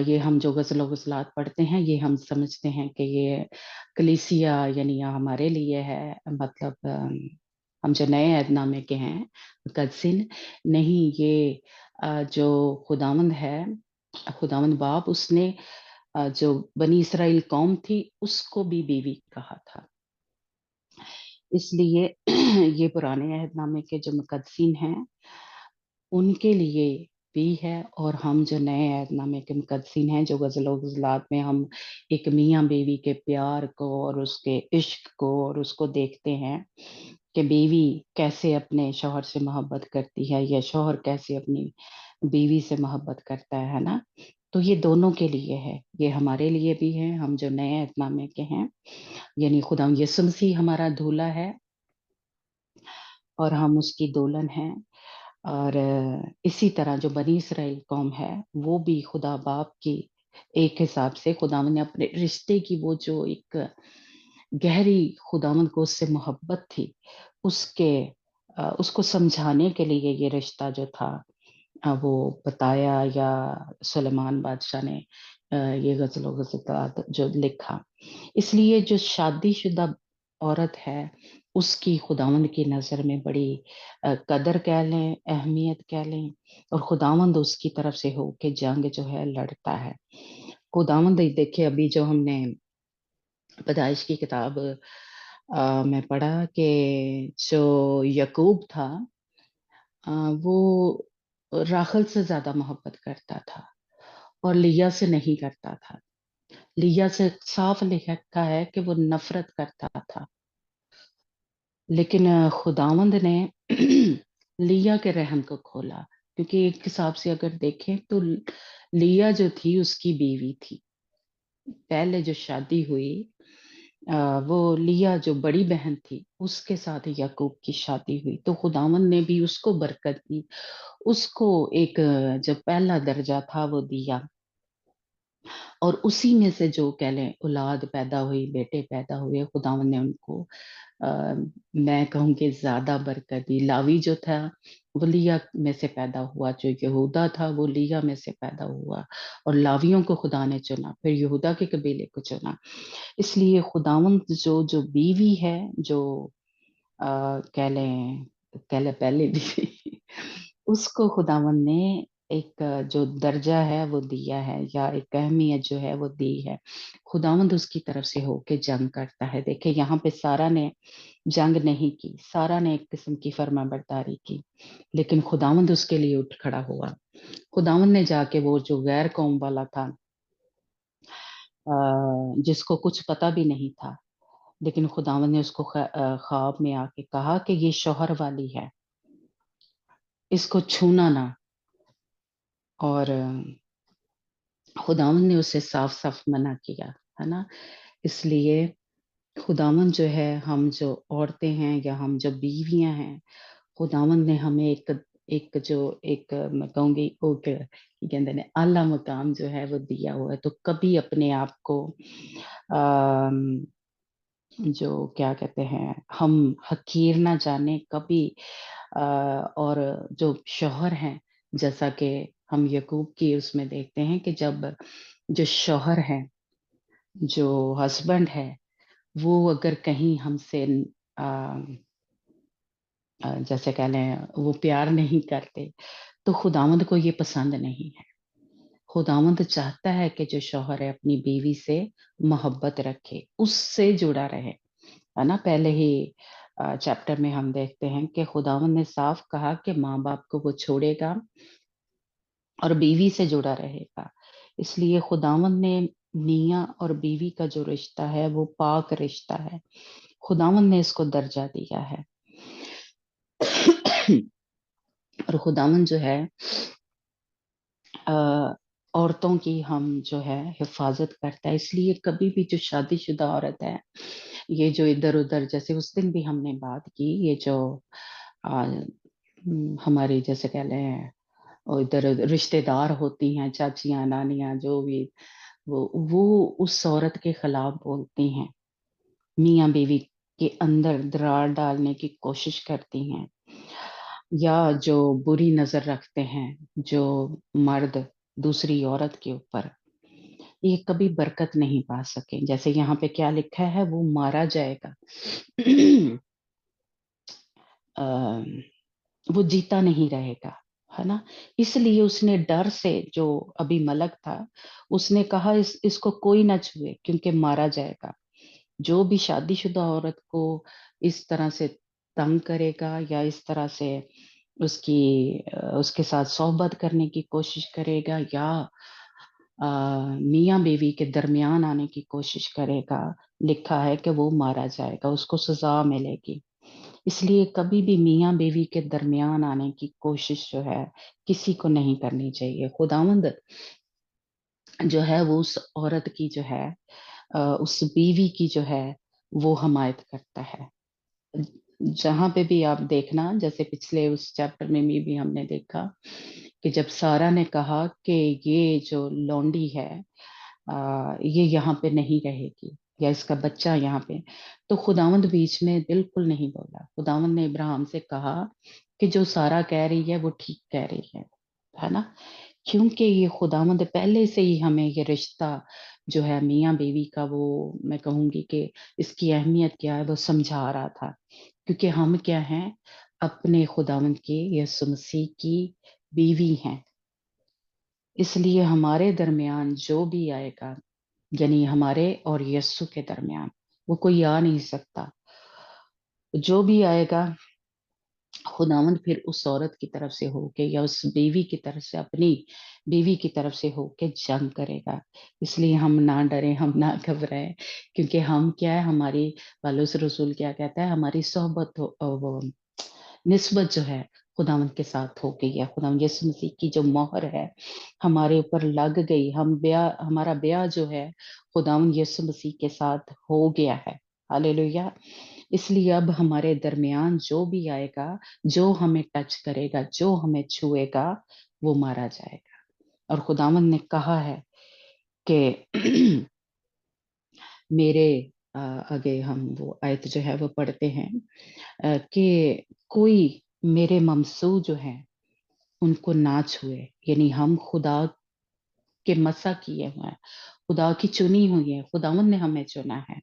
ये हम जो गज़ल व गज़लात पढ़ते हैं ये हम समझते हैं कि ये कलीसिया यानी हमारे लिए है, मतलब हम जो नए ऐहदनामे के हैं मुकद्सिन नहीं, ये जो खुदावंद है, खुदावंद बाप, उसने जो बनी इसराइल कौम थी उसको भी बीवी कहा था। इसलिए ये पुराने ऐहदनामे के जो मुकद्सिन हैं उनके लिए भी है, और हम जो नए ऐहदनामे के मुकद्सिन हैं, जो गज़ल व गज़लात में हम एक मियाँ बीवी के प्यार को और उसके इश्क को और उसको देखते हैं कि बीवी कैसे अपने शौहर से मोहब्बत करती है या शौहर कैसे अपनी बीवी से मोहब्बत करता है ना। तो ये दोनों के लिए है, ये हमारे लिए भी है, हम जो नए ऐहदनामे के हैं, यानी खुदा यीशु मसीह हमारा दूल्हा है और हम उसकी दुल्हन हैं। और इसी तरह जो बनी इसराइल कौम है वो भी खुदा बाप की एक हिसाब से खुदावन ने अपने रिश्ते की वो जो एक गहरी खुदावन को उससे मोहब्बत थी उसके उसको समझाने के लिए ये रिश्ता जो था वो बताया, या सुलेमान बादशाह ने ये गज़ल गज़लात जो लिखा। इसलिए जो शादीशुदा औरत है उसकी खुदावंद की नज़र में बड़ी कदर कह लें, अहमियत कह लें, और खुदावंद उसकी तरफ से हो के जंग जो है लड़ता है। खुदावंद देखिए अभी जो हमने पैदाइश की किताब में पढ़ा कि जो यकूब था वो राखल से ज्यादा मोहब्बत करता था और लिया से नहीं करता था। लिया से साफ लिखा है कि वो नफरत करता था। लेकिन खुदावंद ने लिया के रहम को खोला, क्योंकि एक हिसाब से अगर देखें तो लिया जो थी उसकी बीवी थी। पहले जो शादी हुई वो लिया जो बड़ी बहन थी उसके साथ याकूब की शादी हुई, तो खुदावंद ने भी उसको बरकत दी, उसको एक जो पहला दर्जा था वो दिया। اور اسی میں سے جو کہہ لیں اولاد پیدا ہوئی، بیٹے پیدا ہوئے، خداوند نے ان کو میں کہوں کہ زیادہ برکت دی۔ لاوی جو تھا وہ لیا میں سے پیدا ہوا، جو یہودا تھا وہ لیا میں سے پیدا ہوا، اور لاویوں کو خدا نے چنا، پھر یہودا کے قبیلے کو چنا۔ اس لیے خداوند جو بیوی ہے، جو کہہ لیں پہلے بھی اس کو خداوند نے ایک جو درجہ ہے وہ دیا ہے، یا ایک اہمیت جو ہے وہ دی ہے۔ خداوند اس کی طرف سے ہو کے جنگ کرتا ہے۔ دیکھیں یہاں پہ سارا نے جنگ نہیں کی، سارا نے ایک قسم کی فرما برداری کی، لیکن خداوند اس کے لیے اٹھ کھڑا ہوا۔ خداوند نے جا کے وہ جو غیر قوم والا تھا، جس کو کچھ پتا بھی نہیں تھا، لیکن خداوند نے اس کو خواب میں آ کے کہا کہ یہ شوہر والی ہے، اس کو چھونا نہ۔ اور خداوند نے اسے صاف صاف منع کیا، ہے نا۔ اس لیے خداوند جو ہے، ہم جو عورتیں ہیں یا ہم جو بیویاں ہیں، خداوند نے ہمیں ایک میں کہوں گی کہتے ہیں اعلیٰ مقام جو ہے وہ دیا ہوا ہے۔ تو کبھی اپنے آپ کو جو کیا کہتے ہیں ہم حقیر نہ جانے کبھی، اور جو شوہر ہیں، جیسا کہ ہم یعقوب کی اس میں دیکھتے ہیں کہ جب جو شوہر ہے، جو ہسبینڈ ہے، وہ اگر کہیں ہم سے جیسے کہہ لیں وہ پیار نہیں کرتے، تو خداوند کو یہ پسند نہیں ہے۔ خداوند چاہتا ہے کہ جو شوہر ہے اپنی بیوی سے محبت رکھے، اس سے جڑا رہے، ہے نا۔ پہلے ہی چیپٹر میں ہم دیکھتے ہیں کہ خداوند نے صاف کہا کہ ماں باپ کو وہ چھوڑے گا اور بیوی سے جڑا رہے گا۔ اس لیے خداوند نے میاں اور بیوی کا جو رشتہ ہے وہ پاک رشتہ ہے، خداوند نے اس کو درجہ دیا ہے۔ اور خداوند جو ہے عورتوں کی ہم جو ہے حفاظت کرتا ہے۔ اس لیے کبھی بھی جو شادی شدہ عورت ہے، یہ جو ادھر ادھر، جیسے اس دن بھی ہم نے بات کی، یہ جو ہماری جیسے کہہ لیں ادھر رشتے دار ہوتی ہیں، چاچیاں نانیاں جو بھی، وہ اس عورت کے خلاف بولتی ہیں، میاں بیوی کے اندر دراڑ ڈالنے کی کوشش کرتی ہیں، یا جو بری نظر رکھتے ہیں جو مرد دوسری عورت کے اوپر، یہ کبھی برکت نہیں پا سکے۔ جیسے یہاں پہ کیا لکھا ہے، وہ مارا جائے گا، وہ جیتا نہیں رہے گا، ہے نا۔ اس لیے اس نے ڈر سے، جو ابھی ملک تھا، اس نے کہا اس کو کوئی نہ چھوئے کیونکہ مارا جائے گا۔ جو بھی شادی شدہ عورت کو اس طرح سے تنگ کرے گا یا اس طرح سے اس کے ساتھ صحبت کرنے کی کوشش کرے گا، یا میاں بیوی کے درمیان آنے کی کوشش کرے گا، لکھا ہے کہ وہ مارا جائے گا، اس کو سزا ملے گی۔ اس لیے کبھی بھی میاں بیوی کے درمیان آنے کی کوشش جو ہے کسی کو نہیں کرنی چاہیے۔ خداوند جو ہے وہ اس عورت کی جو ہے، اس بیوی کی جو ہے وہ حمایت کرتا ہے۔ جہاں پہ بھی آپ دیکھنا، جیسے پچھلے اس چیپٹر میں بھی ہم نے دیکھا کہ جب سارا نے کہا کہ یہ جو لونڈی ہے یہ یہاں پہ نہیں رہے گی، یا اس کا بچہ یہاں پہ، تو خداوند بیچ میں بالکل نہیں بولا۔ خداوند نے ابراہیم سے کہا کہ جو سارا کہہ رہی ہے وہ ٹھیک کہہ رہی ہے نا، کیونکہ یہ خداوند پہلے سے ہی ہمیں یہ رشتہ جو ہے میاں بیوی کا، وہ میں کہوں گی کہ اس کی اہمیت کیا ہے وہ سمجھا رہا تھا، کیونکہ ہم کیا ہیں، اپنے خداوند کی یسوع مسیح کی بیوی ہیں۔ اس لیے ہمارے درمیان جو بھی آئے گا، یعنی ہمارے اور یسوع کے درمیان وہ کوئی آ نہیں سکتا، جو بھی آئے گا خداوند پھر اس عورت کی طرف سے ہو کے یا اس بیوی کی طرف سے، اپنی بیوی کی طرف سے ہو کے جنگ کرے گا۔ اس لیے ہم نہ ڈریں، ہم نہ گھبرائیں، کیونکہ ہم کیا ہے، ہماری پالوس رسول کیا کہتا ہے، ہماری صحبت وہ نسبت جو ہے خداوند کے ساتھ ہو گئی ہے، خداوند یسوع مسیح کی جو مہر ہے ہمارے اوپر لگ گئی، ہمارا بیاہ جو ہے خداوند یسوع مسیح کے ساتھ ہو گیا ہے۔ ہاللیلویہ۔ اس لیے اب ہمارے درمیان جو بھی آئے گا، جو ہمیں ٹچ کرے گا، جو ہمیں چھوئے گا، وہ مارا جائے گا۔ اور خداوند نے کہا ہے کہ میरे आगे हम वो आयत जो है वो पढ़ते हैं कि कोई मेरे ममसू जो हैं उनको ना छुए, यानी हम खुदा के मसा किए हुए हैं, खुदा की चुनी हुई है, खुदावंद ने हमें चुना है।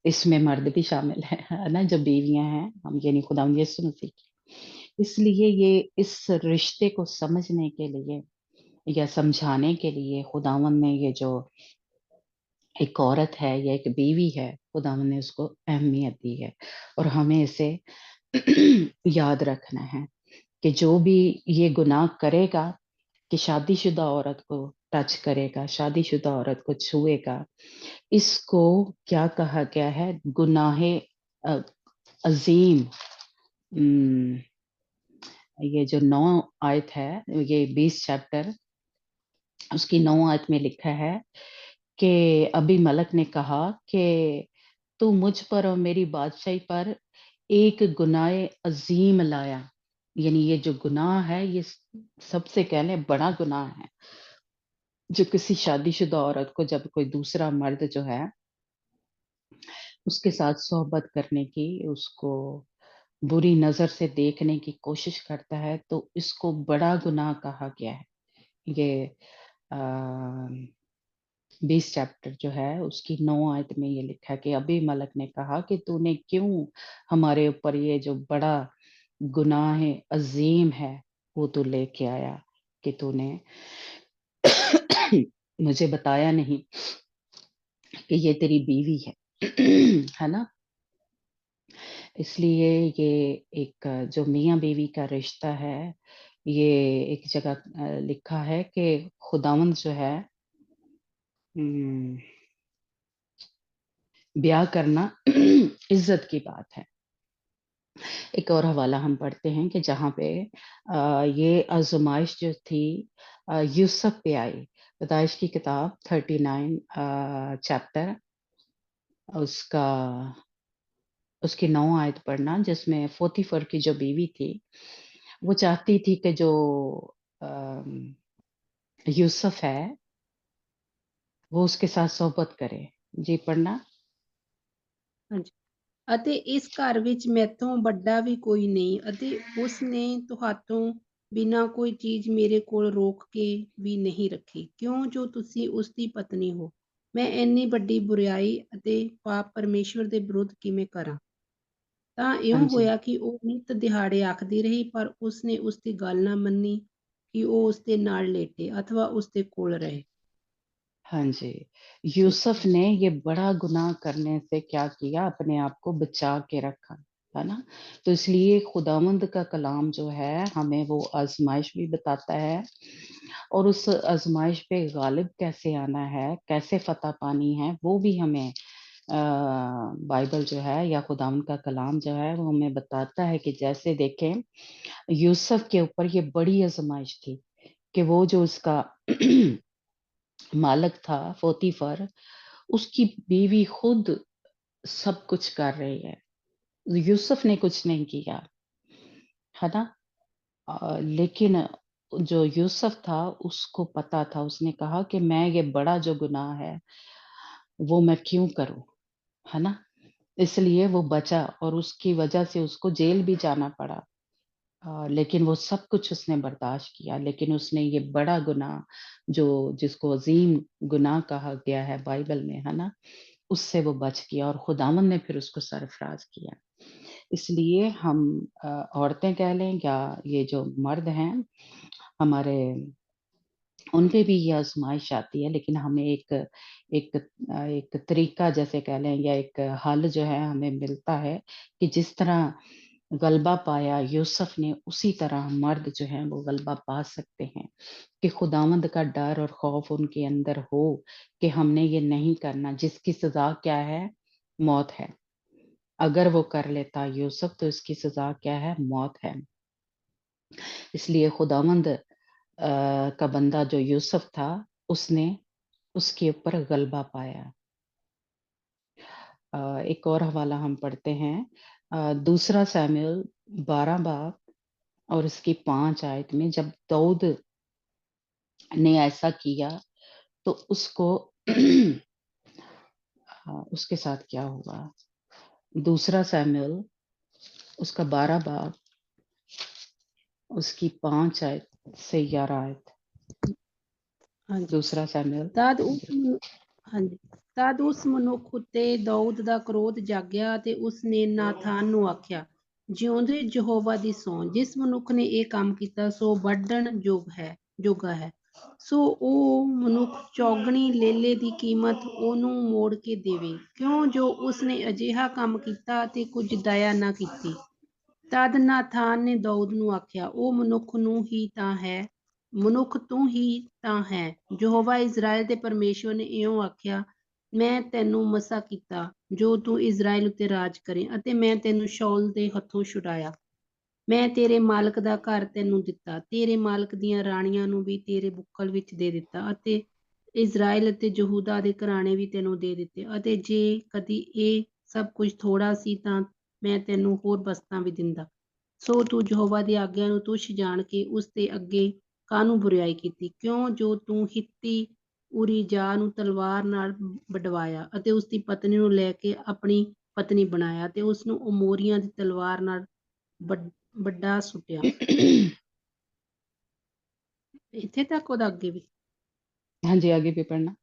इसमें मर्द भी शामिल है ना, जो बीवियां हैं हम, यानी खुदावंद यीशु मसीह की। इसलिए ये इस रिश्ते को समझने के लिए या समझाने के लिए खुदावंद ने ये जो एक औरत है या एक बीवी है, खुदावंद ने उसको अहमियत दी है और हमें इसे याद रखना है कि जो भी ये गुनाह करेगा, कि शादीशुदा औरत को टच करेगा, शादीशुदा औरत को छुएगा, इसको क्या कहा गया है? गुनाहे अजीम। ये जो 9 आयत है, ये 20 चैप्टर, उसकी 9 आयत में लिखा है कि अभी मलक ने कहा कि तू मुझ पर और मेरी बादशाही पर एक गुनाह अजीम लाया, यानी ये जो गुनाह है ये सबसे कह लें बड़ा गुनाह है, जो किसी शादीशुदा औरत को जब कोई दूसरा मर्द जो है उसके साथ सोहबत करने की, उसको बुरी नजर से देखने की कोशिश करता है, तो इसको बड़ा गुनाह कहा गया है। ये 20 चैप्टर जो है उसकी 9 आयत में ये लिखा है कि अभी मलक ने कहा कि तूने क्यों हमारे ऊपर ये जो बड़ा गुनाह अजीम है वो तू लेके आया, कि तूने मुझे बताया नहीं कि ये तेरी बीवी है है ना। इसलिए ये एक जो मियाँ बीवी का रिश्ता है, ये एक जगह लिखा है कि खुदावंद जो है ब्याह करना इज्जत की बात है। एक और हवाला हम पढ़ते हैं कि जहाँ पे ये आजमाइश जो थी यूसुफ पे आई। पैदाइश की किताब 39 चैप्टर, उसका उसकी 9 आयत पढ़ना, जिसमें पोतीफर की जो बीवी थी वो चाहती थी कि जो अम, यूसुफ है वो उसके साथ सोहबत करे। जी पढ़ना। ਹਾਂਜੀ। ਅਤੇ ਇਸ ਘਰ ਵਿੱਚ ਮੈਥੋਂ ਵੱਡਾ ਵੀ ਕੋਈ ਨਹੀਂ, ਅਤੇ ਉਸ ਨੇ ਤੁਹਾਤੋਂ ਬਿਨਾਂ ਕੋਈ ਚੀਜ਼ ਮੇਰੇ ਕੋਲ ਰੋਕ ਕੇ ਵੀ ਨਹੀਂ ਰੱਖੀ, ਕਿਉਂ ਜੋ ਤੁਸੀਂ ਉਸ ਦੀ ਪਤਨੀ ਹੋ। ਮੈਂ ਇੰਨੀ ਵੱਡੀ ਬੁਰਾਈ ਅਤੇ ਪਾਪ ਪਰਮੇਸ਼ਵਰ ਦੇ ਵਿਰੁੱਧ ਕਿਵੇਂ ਕਰਾਂ। ਤਾਂ हाँ ਇਉਂ जी, ਹੋਇਆ ਕਿ ਉਹ ਨਿੱਤ ਦਿਹਾੜੇ ਆਖਦੀ ਰਹੀ, ਪਰ ਉਸ ਨੇ ਉਸ ਦੀ ਗੱਲ ਨਾ ਮੰਨੀ ਕਿ ਉਹ ਉਸ ਦੇ ਨਾਲ ਲੇਟੇ ਅਥਵਾ ਉਸ ਦੇ ਕੋਲ ਰਹੇ। हाँ जी। यूसुफ ने ये बड़ा गुनाह करने से क्या किया? अपने आप को बचा के रखा, है ना? तो इसलिए खुदावंद का कलाम जो है हमें वो आजमाइश भी बताता है और उस आजमाइश पे गालिब कैसे आना है, कैसे फतह पानी है, वो भी हमें बाइबल जो है या खुदावंद का कलाम जो है वो हमें बताता है। कि जैसे देखें यूसुफ के ऊपर ये बड़ी आजमाइश थी कि वो जो उसका मालिक था पोतीफर, उसकी बीवी खुद सब कुछ कर रही है, यूसुफ ने कुछ नहीं किया, है ना। लेकिन जो यूसुफ था उसको पता था, उसने कहा कि मैं ये बड़ा जो गुनाह है वो मैं क्यों करूं, है ना। इसलिए वो बचा और उसकी वजह से उसको जेल भी जाना पड़ा। लेकिन वो सब कुछ उसने बर्दाश्त किया, लेकिन उसने ये बड़ा गुनाह जो जिसको अजीम गुनाह कहा गया है बाइबल में, है ना, उससे वो बच गया और खुदावंद ने फिर उसको सरफराज किया। इसलिए हम औरतें कह लें या ये जो मर्द हैं हमारे, उन पे भी ये आजमाइश आती है, लेकिन हमें एक तरीका जैसे कह लें या एक हल जो है हमें मिलता है कि जिस तरह गलबा पाया यूसुफ ने, उसी तरह मर्द जो हैं वो गलबा पा सकते हैं। कि खुदावंद का डर और खौफ उनके अंदर हो कि हमने ये नहीं करना, जिसकी सजा क्या है? मौत है। अगर वो कर लेता यूसुफ तो इसकी सजा क्या है? मौत है। इसलिए खुदावंद का बंदा जो यूसुफ था उसने उसके ऊपर गलबा पाया। एक और हवाला हम पढ़ते हैं दूसरा शमूएल 12 बाब और इसकी 5 आयत में, जब दाऊद ने ऐसा किया تو اس کو اس کے ساتھ کیا ہوا؟ دوسرا سیموئل اس کا 12 باب اس کی 5 آیت سے 11 آیت. ہاں جی دوسرا سیموئل ਤਦ ਉਸ ਮਨੁ- ਹਾਂਜੀ ਤਦ ਉਸ ਮਨੁੱਖ ਉੱਤੇ ਦਾਊਦ ਦਾ ਕ੍ਰੋਧ ਜਾਗਿਆ ਤੇ ਉਸ ਨੇ ਨਾਥਾਨ ਨੂੰ ਆਖਿਆ, ਜਿਉਂਦੇ ਯਹੋਵਾ ਦੀ ਸਹੁੰ, ਜਿਸ ਮਨੁੱਖ ਨੇ ਇਹ ਕੰਮ ਕੀਤਾ ਸੋ ਵੱਢਣ ਜੋਗਾ ਹੈ। ਸੋ ਉਹ ਮਨੁੱਖ ਚੌਗਣੀ ਲੇਲੇ ਦੀ ਕੀਮਤ ਉਹਨੂੰ ਮੋੜ ਕੇ ਦੇਵੇ, ਕਿਉਂ ਜੋ ਉਸ ਨੇ ਅਜਿਹਾ ਕੰਮ ਕੀਤਾ ਤੇ ਕੁਝ ਦਇਆ ਨਾ ਕੀਤੀ। ਤਦ ਨਾਥਾਨ ਨੇ ਦਾਊਦ ਨੂੰ ਆਖਿਆ, ਉਹ ਮਨੁੱਖ ਤੂੰ ਹੀ ਤਾਂ ਹੈ। ਯਹੋਵਾ ਇਜ਼ਰਾਇਲ ਦੇ ਪਰਮੇਸ਼ਵਰ ਨੇ ਇਉਂ ਆਖਿਆ, ਮੈਂ ਤੈਨੂੰ ਮਸਾ ਕੀਤਾ ਜੋ ਤੂੰ ਇਜ਼ਰਾਇਲ ਉੱਤੇ ਰਾਜ ਕਰੇ, ਅਤੇ ਮੈਂ ਤੈਨੂੰ ਸ਼ਾਊਲ ਦੇ ਹੱਥੋਂ ਛੁਡਾਇਆ। ਮੈਂ ਤੇਰੇ ਮਾਲਕ ਦਾ ਘਰ ਤੈਨੂੰ ਦਿੱਤਾ, ਤੇਰੇ ਮਾਲਕ ਦੀਆਂ ਰਾਣੀਆਂ ਨੂੰ ਵੀ ਤੇਰੇ ਬੁੱਕਲ ਵਿੱਚ ਦੇ ਦਿੱਤਾ, ਅਤੇ ਇਜ਼ਰਾਇਲ ਅਤੇ ਯਹੂਦਾ ਦੇ ਘਰਾਣੇ ਵੀ ਤੈਨੂੰ ਦੇ ਦਿੱਤੇ। ਅਤੇ ਜੇ ਕਦੀ ਇਹ ਸਭ ਕੁਝ ਥੋੜਾ ਸੀ ਤਾਂ ਮੈਂ ਤੈਨੂੰ ਹੋਰ ਬਸਤਾਂ ਵੀ ਦਿੰਦਾ। ਸੋ ਤੂੰ ਯਹੋਵਾ ਦੀ ਆਗਿਆ ਨੂੰ ਤੁੱਛ ਜਾਣ ਕੇ ਉਸ ਦੇ ਅੱਗੇ ਕਾਹਨੂੰ ਬੁਰਿਆਈ ਕੀਤੀ, ਕਿਉਂ ਜੋ ਤੂੰ ਹਿੱਤੀ ਉਰੀਜਾ ਨੂੰ ਤਲਵਾਰ ਨਾਲ ਵਡਵਾਇਆ ਅਤੇ ਉਸ ਦੀ ਪਤਨੀ ਨੂੰ ਲੈ ਕੇ ਆਪਣੀ ਪਤਨੀ ਬਣਾਇਆ ਤੇ ਉਸ ਨੂੰ ਅਮੋਰੀਆਂ ਦੀ ਤਲਵਾਰ ਨਾਲ ਵੱਡਾ ਸੁੱਟਿਆ। ਇੱਥੇ ਤੱਕ ਉਹਦਾ ਅੱਗੇ ਵੀ। हाँ जी, आगे भी पढ़ना।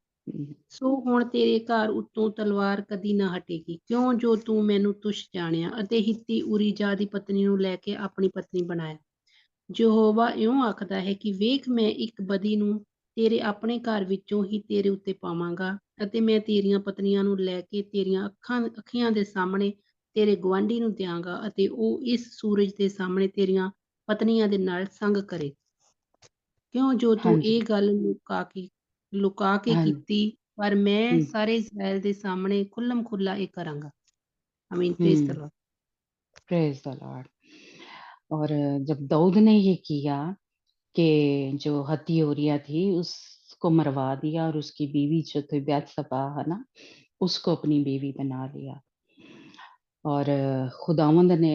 ਸੋ ਹੁਣ ਤੇਰੇ ਘਰ ਉੱਤੋਂ ਤਲਵਾਰ ਕਦੀ ਨਾ ਹਟੇਗੀ, ਕਿਉਂ ਜੋ ਤੂੰ ਮੈਨੂੰ ਤੁੱਛ ਜਾਣਿਆ ਅਤੇ ਹਿੱਤੀ ਉਰੀਜਾ ਦੀ ਪਤਨੀ ਨੂੰ ਲੈ ਕੇ ਆਪਣੀ ਪਤਨੀ ਬਣਾਇਆ। ਯਹੋਵਾ ਇਉਂ ਆਖਦਾ ਹੈ ਕਿ ਵੇਖ, ਮੈਂ ਇੱਕ ਬਦੀ ਨੂੰ ਤੇਰੇ ਆਪਣੇ ਘਰ ਵਿੱਚੋਂ ਹੀ ਤੇਰੇ ਉੱਤੇ ਪਾਵਾਂਗਾ, ਅਤੇ ਮੈਂ ਤੇਰੀਆਂ ਪਤਨੀਆਂ ਨੂੰ ਲੈ ਕੇ ਤੇਰੀਆਂ ਅੱਖੀਆਂ ਦੇ ਸਾਹਮਣੇ ਤੇਰੇ ਗੁਆਂਢੀ ਨੂੰ ਦਿਆਂਗਾ, ਅਤੇ ਉਹ ਇਸ ਸੂਰਜ ਦੇ ਸਾਹਮਣੇ ਤੇਰੀਆਂ ਪਤਨੀਆਂ ਦੇ ਨਾਲ ਸੰਗ ਕਰੇ। ਕਿਉਂ ਜੋ हाँ ਤੂੰ जी, ਇਹ ਗੱਲ ਲੁਕਾ ਕੇ हाँ, ਕੀਤੀ, ਪਰ ਮੈਂ ਸਾਰੇ ਇਸਰਾਇਲ ਦੇ ਸਾਹਮਣੇ ਖੁੱਲਮ ਖੁੱਲਾ ਇਹ ਕਰਾਂਗਾ। ਆਮੀਨ। Praise the Lord. Praise the Lord. और जब दाऊद ने ये किया कि जो हत्योरिया थी उसको मरवा दिया और उसकी बीवी जो थी बैतसबा है ना, उसको अपनी बीवी बना लिया। और खुदावंद ने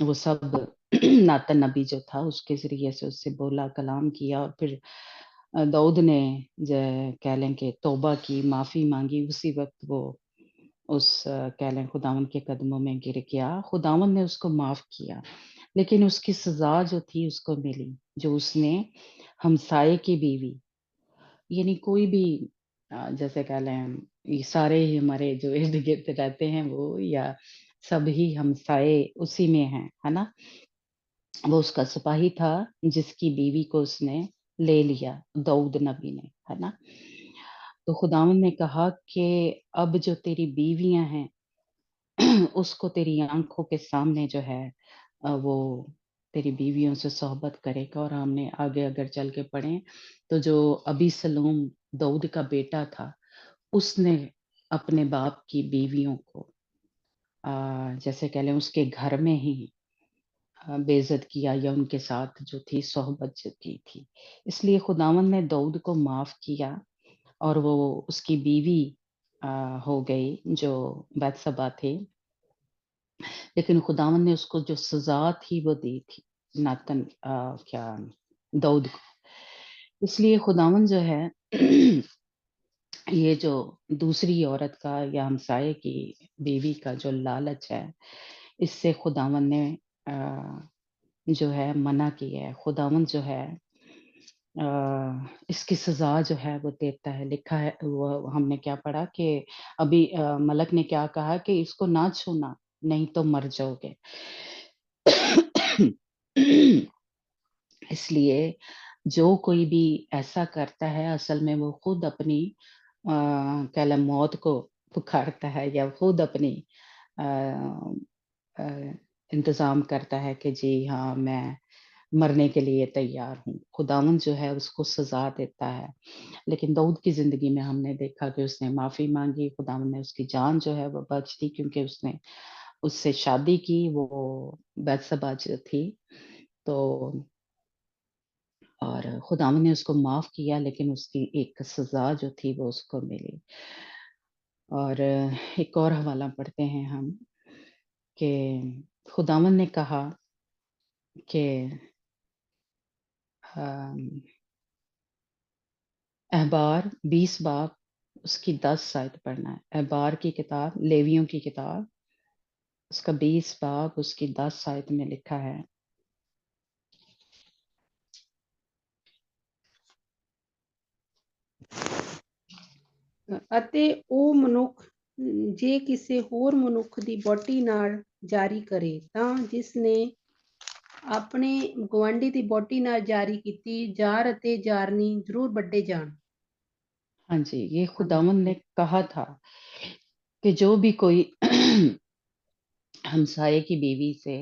वो सब नातन नबी जो था उसके जरिए से उससे बोला, कलाम किया, और फिर दाऊद ने कह लें कि तौबा की, माफ़ी मांगी। उसी वक्त वो उस कह लें खुदावंद के कदमों में गिर गया। खुदावंद ने उसको माफ़ किया, लेकिन उसकी सज़ा जो थी उसको मिली, जो उसने हमसाये की बीवी, यानी कोई भी जैसे कह लें ये सारे ही हमारे जो इर्द-गिर्द रहते हैं वो, या सब ही हमसाये उसी में हैं, है ना? वो उसका सिपाही था जिसकी बीवी को उसने ले लिया, दाऊद नबी ने, है ना? तो खुदावंद ने कहा कि अब जो तेरी बीवियाँ हैं उसको तेरी आँखों के सामने जो है वो तेरी बीवियों से सोहबत करेगा। और हमने आगे अगर चल के पढ़ें तो जो अबीसलोम दाऊद का बेटा था, उसने अपने बाप की बीवियों को जैसे कह लें उसके घर में ही बेइज्जत किया, या उनके साथ जो थी सोहबत जो की थी। इसलिए खुदावंद ने दाऊद को माफ़ किया और वो उसकी बीवी हो गई जो बैतसबा थी। लेकिन खुदावंद ने उसको जो सज़ा थी वो दी थी क्या दाऊद को। इसलिए खुदावंद जो है ये जो दूसरी औरत का या हमसाये की बीवी का जो लालच है, इससे खुदावंद ने जो है मना किया है। खुदावंद जो है इसकी सज़ा जो है वो देता है। लिखा है, वो हमने क्या पढ़ा कि अभी मलक ने क्या कहा कि इसको ना छूना, नहीं तो मर जाओगे। इसलिए जो कोई भी ऐसा करता है असल में वो खुद अपनी कह लें मौत को पुकारता है, या खुद अपनी अ, अ, इंतज़ाम करता है कि जी हाँ, मैं मरने के लिए तैयार हूँ। खुदावंद जो है उसको सज़ा देता है। लेकिन दाऊद की ज़िंदगी में हमने देखा कि उसने माफ़ी माँगी, खुदावंद ने उसकी जान जो है वो बख्श दी, क्योंकि उसने उससे शादी की, वो बैतसबा जो थी। तो और खुदावंद ने उसको माफ़ किया, लेकिन उसकी एक सज़ा जो थी वो उसको मिली। और एक और हवाला पढ़ते हैं हम कि खुदावंद ने कहा कि अहबार 20 बाब उसकी 10 आयत पढ़ना है। अहबार की किताब, लेवियों की किताब, उसका 20 बाब उसकी 10 आयत में लिखा है, ਅਤੇ ਉਹ ਮਨੁੱਖ ਜੇ ਕਿਸੇ ਹੋਰ ਮਨੁੱਖ ਦੀ ਵਹੁਟੀ ਨਾਲ ਜਾਰੀ ਕਰੇ ਤਾਂ ਜਿਸ ਨੇ ਆਪਣੇ ਗੁਆਂਢੀ ਦੀ ਵਹੁਟੀ ਨਾਲ ਜਾਰੀ ਕੀਤੀ, ਜ਼ਾਰ ਅਤੇ ਜ਼ਾਰਨੀ ਜ਼ਰੂਰ ਵੱਢੇ ਜਾਣ। हाँ जी, ये खुदावंद ने कहा था कि जो भी कोई हमसाये की बीवी से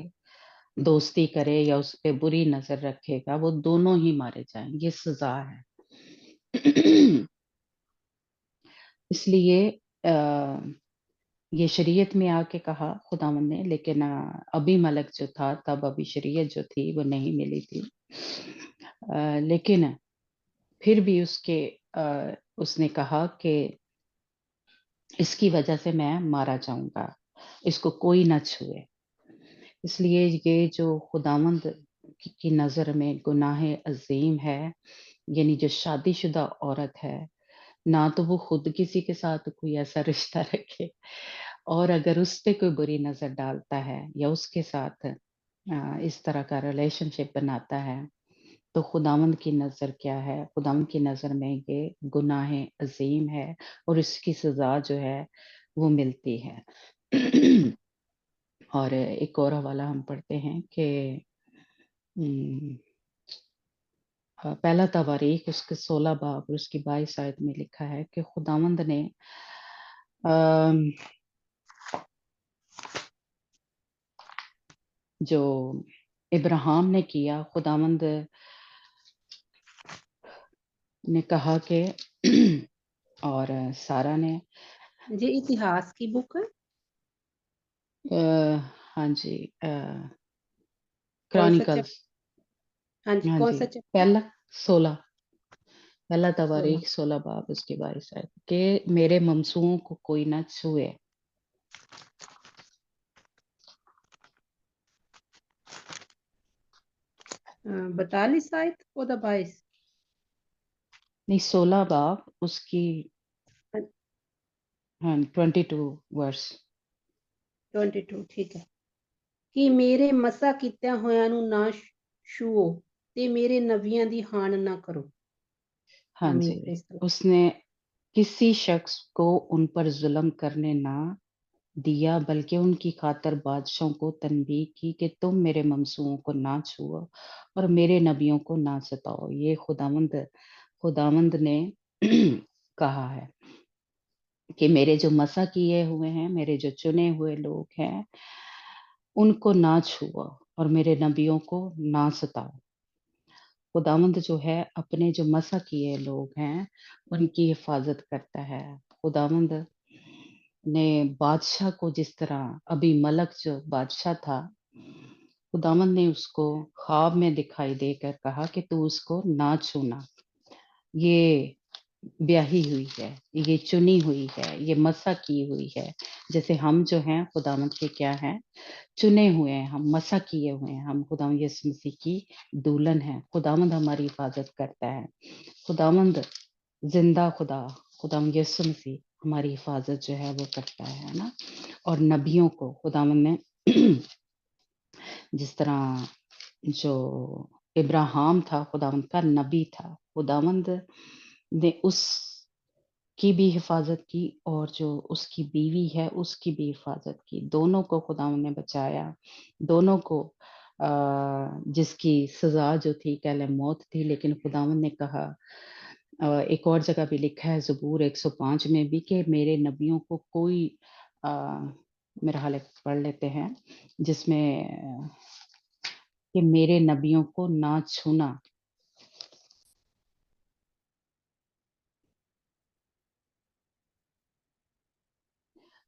दोस्ती करे या उस पे बुरी नजर रखेगा, वो दोनों ही मारे जाएं। ये सजा है। इसलिए ये शरीयत में आके कहा खुदावंद ने, लेकिन अभी मलक जो था तब अभी शरीयत जो थी वो नहीं मिली थी। लेकिन फिर भी उसने कहा कि इसकी वजह से मैं मारा जाऊंगा, इसको कोई ना छुए। इसलिए ये जो खुदावंद की नज़र में गुनाह अजीम है, यानी जो शादीशुदा औरत है, ना तो वो खुद किसी के साथ कोई ऐसा रिश्ता रखे, और अगर उस पे कोई बुरी नज़र डालता है या उसके साथ इस तरह का रिलेशनशिप बनाता है, तो खुदावंद की नज़र क्या है? खुदावंद की नज़र में ये गुनाह अजीम है और इसकी सज़ा जो है वो मिलती है। और एक और हवाला हम पढ़ते हैं कि पहला तवारीख उसके 16 बाब और उसकी 22 आयत में लिखा है कि खुदावंद ने जो इब्राहिम ने किया, खुदावंद ने कहा कि और सारा ने ये इतिहास की बुक है। हाँ जी, कौन सा क्रॉनिकल्स, हाँ जी, हाँ कौन जी, सा चैप्टर? पहला 16, पहला 16। तवारीख 16 बाब उसकी 22 आयत कि मेरे ममसूओं को कोई ना छुए। 42 आयत ओदा 22। नहीं, 16 बाब उसकी, हाँ, 22 वर्स। 22 ठीक है। ਕਿ ਮੇਰੇ ਮਸਾ ਕੀਤਿਆਂ ਹੋਇਆਂ ਨੂੰ ਨਾ ਛੂਓ ਤੇ ਮੇਰੇ ਨਬੀਆਂ ਦੀ ਹਾਨ ਨਾ ਕਰੋ। हाँ आमीन। जी, प्रेज़ द लॉर्ड। उसने किसी शख्स को उन पर जुल्म करने ना दिया, बल्कि उनकी खातर बादशाहों को तनबीह की कि तुम मेरे ममसूओं को ना छुओ और मेरे नबियों को ना सताओ। ये खुदावंद ने कहा है कि मेरे जो मसा किए हुए हैं, मेरे जो चुने हुए लोग हैं, उनको ना छुओ और मेरे नबियों को ना सताओ। खुदावंद जो है अपने जो मसा किए लोग हैं उनकी हिफाजत करता है। खुदावंद ने बादशाह को, जिस तरह अभी मलक जो बादशाह था, खुदावंद ने उसको ख्वाब में दिखाई देकर कहा कि तू उसको ना छूना, ये ब्याही हुई है, ये चुनी हुई है, ये मसा की हुई है। जैसे हम जो हैं खुदावंद के क्या हैं, चुने हुए हैं, हम मसा किए हुए हैं, हम खुदावंद यीशु मसीह की दुल्हन है। खुदावंद हमारी हिफाजत करता है। खुदावंद जिंदा खुदावंद यीशु मसीह हमारी हिफाजत जो है वो करता है ना। और नबियों को खुदावंद ने जिस तरह जो इब्राहिम था खुदावंद का नबी था, खुदावंद ने उस की भी हिफाजत की और जो उसकी बीवी है उसकी भी हिफाजत की। दोनों को खुदावंद ने बचाया, दोनों को जिसकी सजा जो थी कहले मौत थी, लेकिन खुदावंद ने कहा, एक और जगह भी लिखा है ज़बूर 105 में भी कि मेरे नबियों को कोई मेरा हाल पढ़ लेते हैं जिसमें कि मेरे नबियों को ना छूना।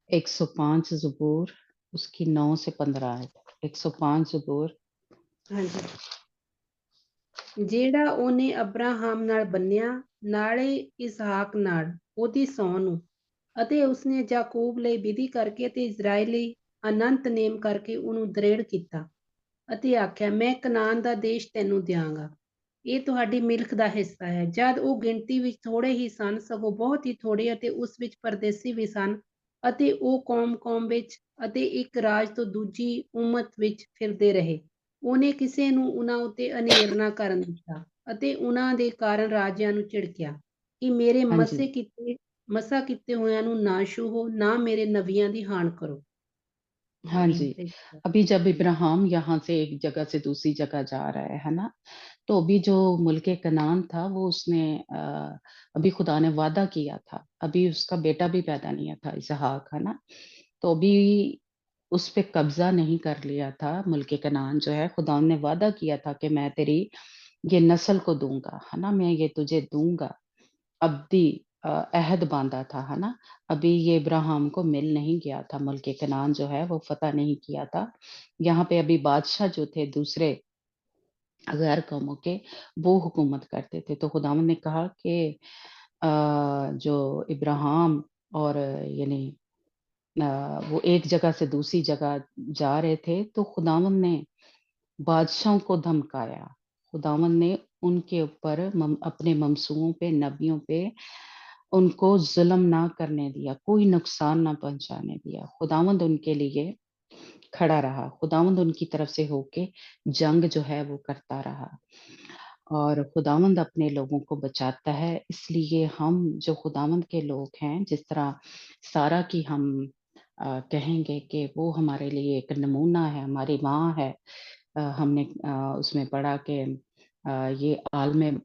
एक 105 ज़बूर उसकी 9 से 15 आयत। 105 ज़बूर। ਹਾਂਜੀ। ਜਿਹੜਾ ਉਹਨੇ ਅਬਰਾਹਮ ਨਾਲ ਬੰਨਿਆ, ਨਾਲੇ ਇਸਹਾਕ ਨਾਲ ਉਹਦੀ ਸਹੁੰ ਨੂੰ, ਅਤੇ ਉਸਨੇ ਯਾਕੂਬ ਲਈ ਵਿਧੀ ਕਰਕੇ ਅਤੇ ਇਜ਼ਰਾਈਲ ਲਈ ਅਨੰਤ ਨੇਮ ਕਰਕੇ ਉਹਨੂੰ ਦ੍ਰਿੜ ਕੀਤਾ ਅਤੇ ਆਖਿਆ, ਮੈਂ ਕਨਾਨ ਦਾ ਦੇਸ਼ ਤੈਨੂੰ ਦਿਆਂਗਾ। ਇਹ ਤੁਹਾਡੀ ਮਿਲਕ ਦਾ ਹਿੱਸਾ ਹੈ। ਜਦ ਉਹ ਗਿਣਤੀ ਵਿੱਚ ਥੋੜੇ ਹੀ ਸਨ, ਸਗੋਂ ਬਹੁਤ ਹੀ ਥੋੜੇ, ਅਤੇ ਉਸ ਵਿੱਚ ਪਰਦੇਸੀ ਵੀ ਸਨ, ਅਤੇ ਉਹ ਕੌਮ ਵਿੱਚ ਅਤੇ ਇੱਕ ਰਾਜ ਤੋਂ ਦੂਜੀ ਉਮਤ ਵਿੱਚ ਫਿਰਦੇ ਰਹੇ। ਉਹਨੇ ਕਿਸੇ ਨੂੰ ਉਹਨਾਂ ਉੱਤੇ ਅਨੇਰ ਨਾ ਕਰਨ ਦਿੱਤਾ, ਅਤੇ ਉਹਨਾਂ ਦੇ ਕਾਰਨ ਰਾਜਿਆਂ ਨੂੰ ਝਿੜਕਿਆ ਕਿ ਮੇਰੇ हाँ जी, ਮਸਾ ਕੀਤੇ ਹੋਇਆਂ ਨੂੰ ਨਾ ਛੂਹੋ, ਨਾ ਮੇਰੇ ਨਵੀਆਂ ਦੀ ਹਾਨ ਕਰੋ। हाँ जी। Praise अभी जब God. इब्राहिम यहाँ से एक जगह से दूसरी जगह जा रहा है ना, तो अभी जो मुल्के कनान था वो उसने अभी खुदा ने वादा किया था, अभी उसका बेटा भी पैदा नहीं हुआ था, इसहाक, है ना। तो अभी उस पे कब्जा नहीं कर लिया था मुल्के कनान जो है, खुदा ने वादा किया था कि मैं तेरी ये नस्ल को दूंगा, है ना, मैं ये तुझे दूंगा। अब्दी अहद बांधा था, है ना। अभी ये इब्राहिम को मिल नहीं गया था, मुल्के कनान जो है वो फतह नहीं किया था। यहाँ पे अभी बादशाह जो थे दूसरे गैर कौमों के, वो हुकूमत करते थे। तो खुदावंद ने कहा कि जो इब्राहिम और यानी वो एक जगह से दूसरी जगह जा रहे थे, तो खुदावंद ने बादशाहों को धमकाया। खुदावंद ने उनके ऊपर अपने ममसूओं पे, नबियों पे उनको जुल्म ना करने दिया, कोई नुकसान ना पहुंचाने दिया। खुदावंद उनके लिए खड़ा रहा, खुदावंद उनकी तरफ से होके जंग जो है वो करता रहा, और खुदावंद अपने लोगों को बचाता है। इसलिए हम जो खुदावंद के लोग हैं, जिस तरह सारा की हम कहेंगे कि वो हमारे लिए एक नमूना है, हमारी माँ है। हमने उसमें पढ़ा कि ये आलम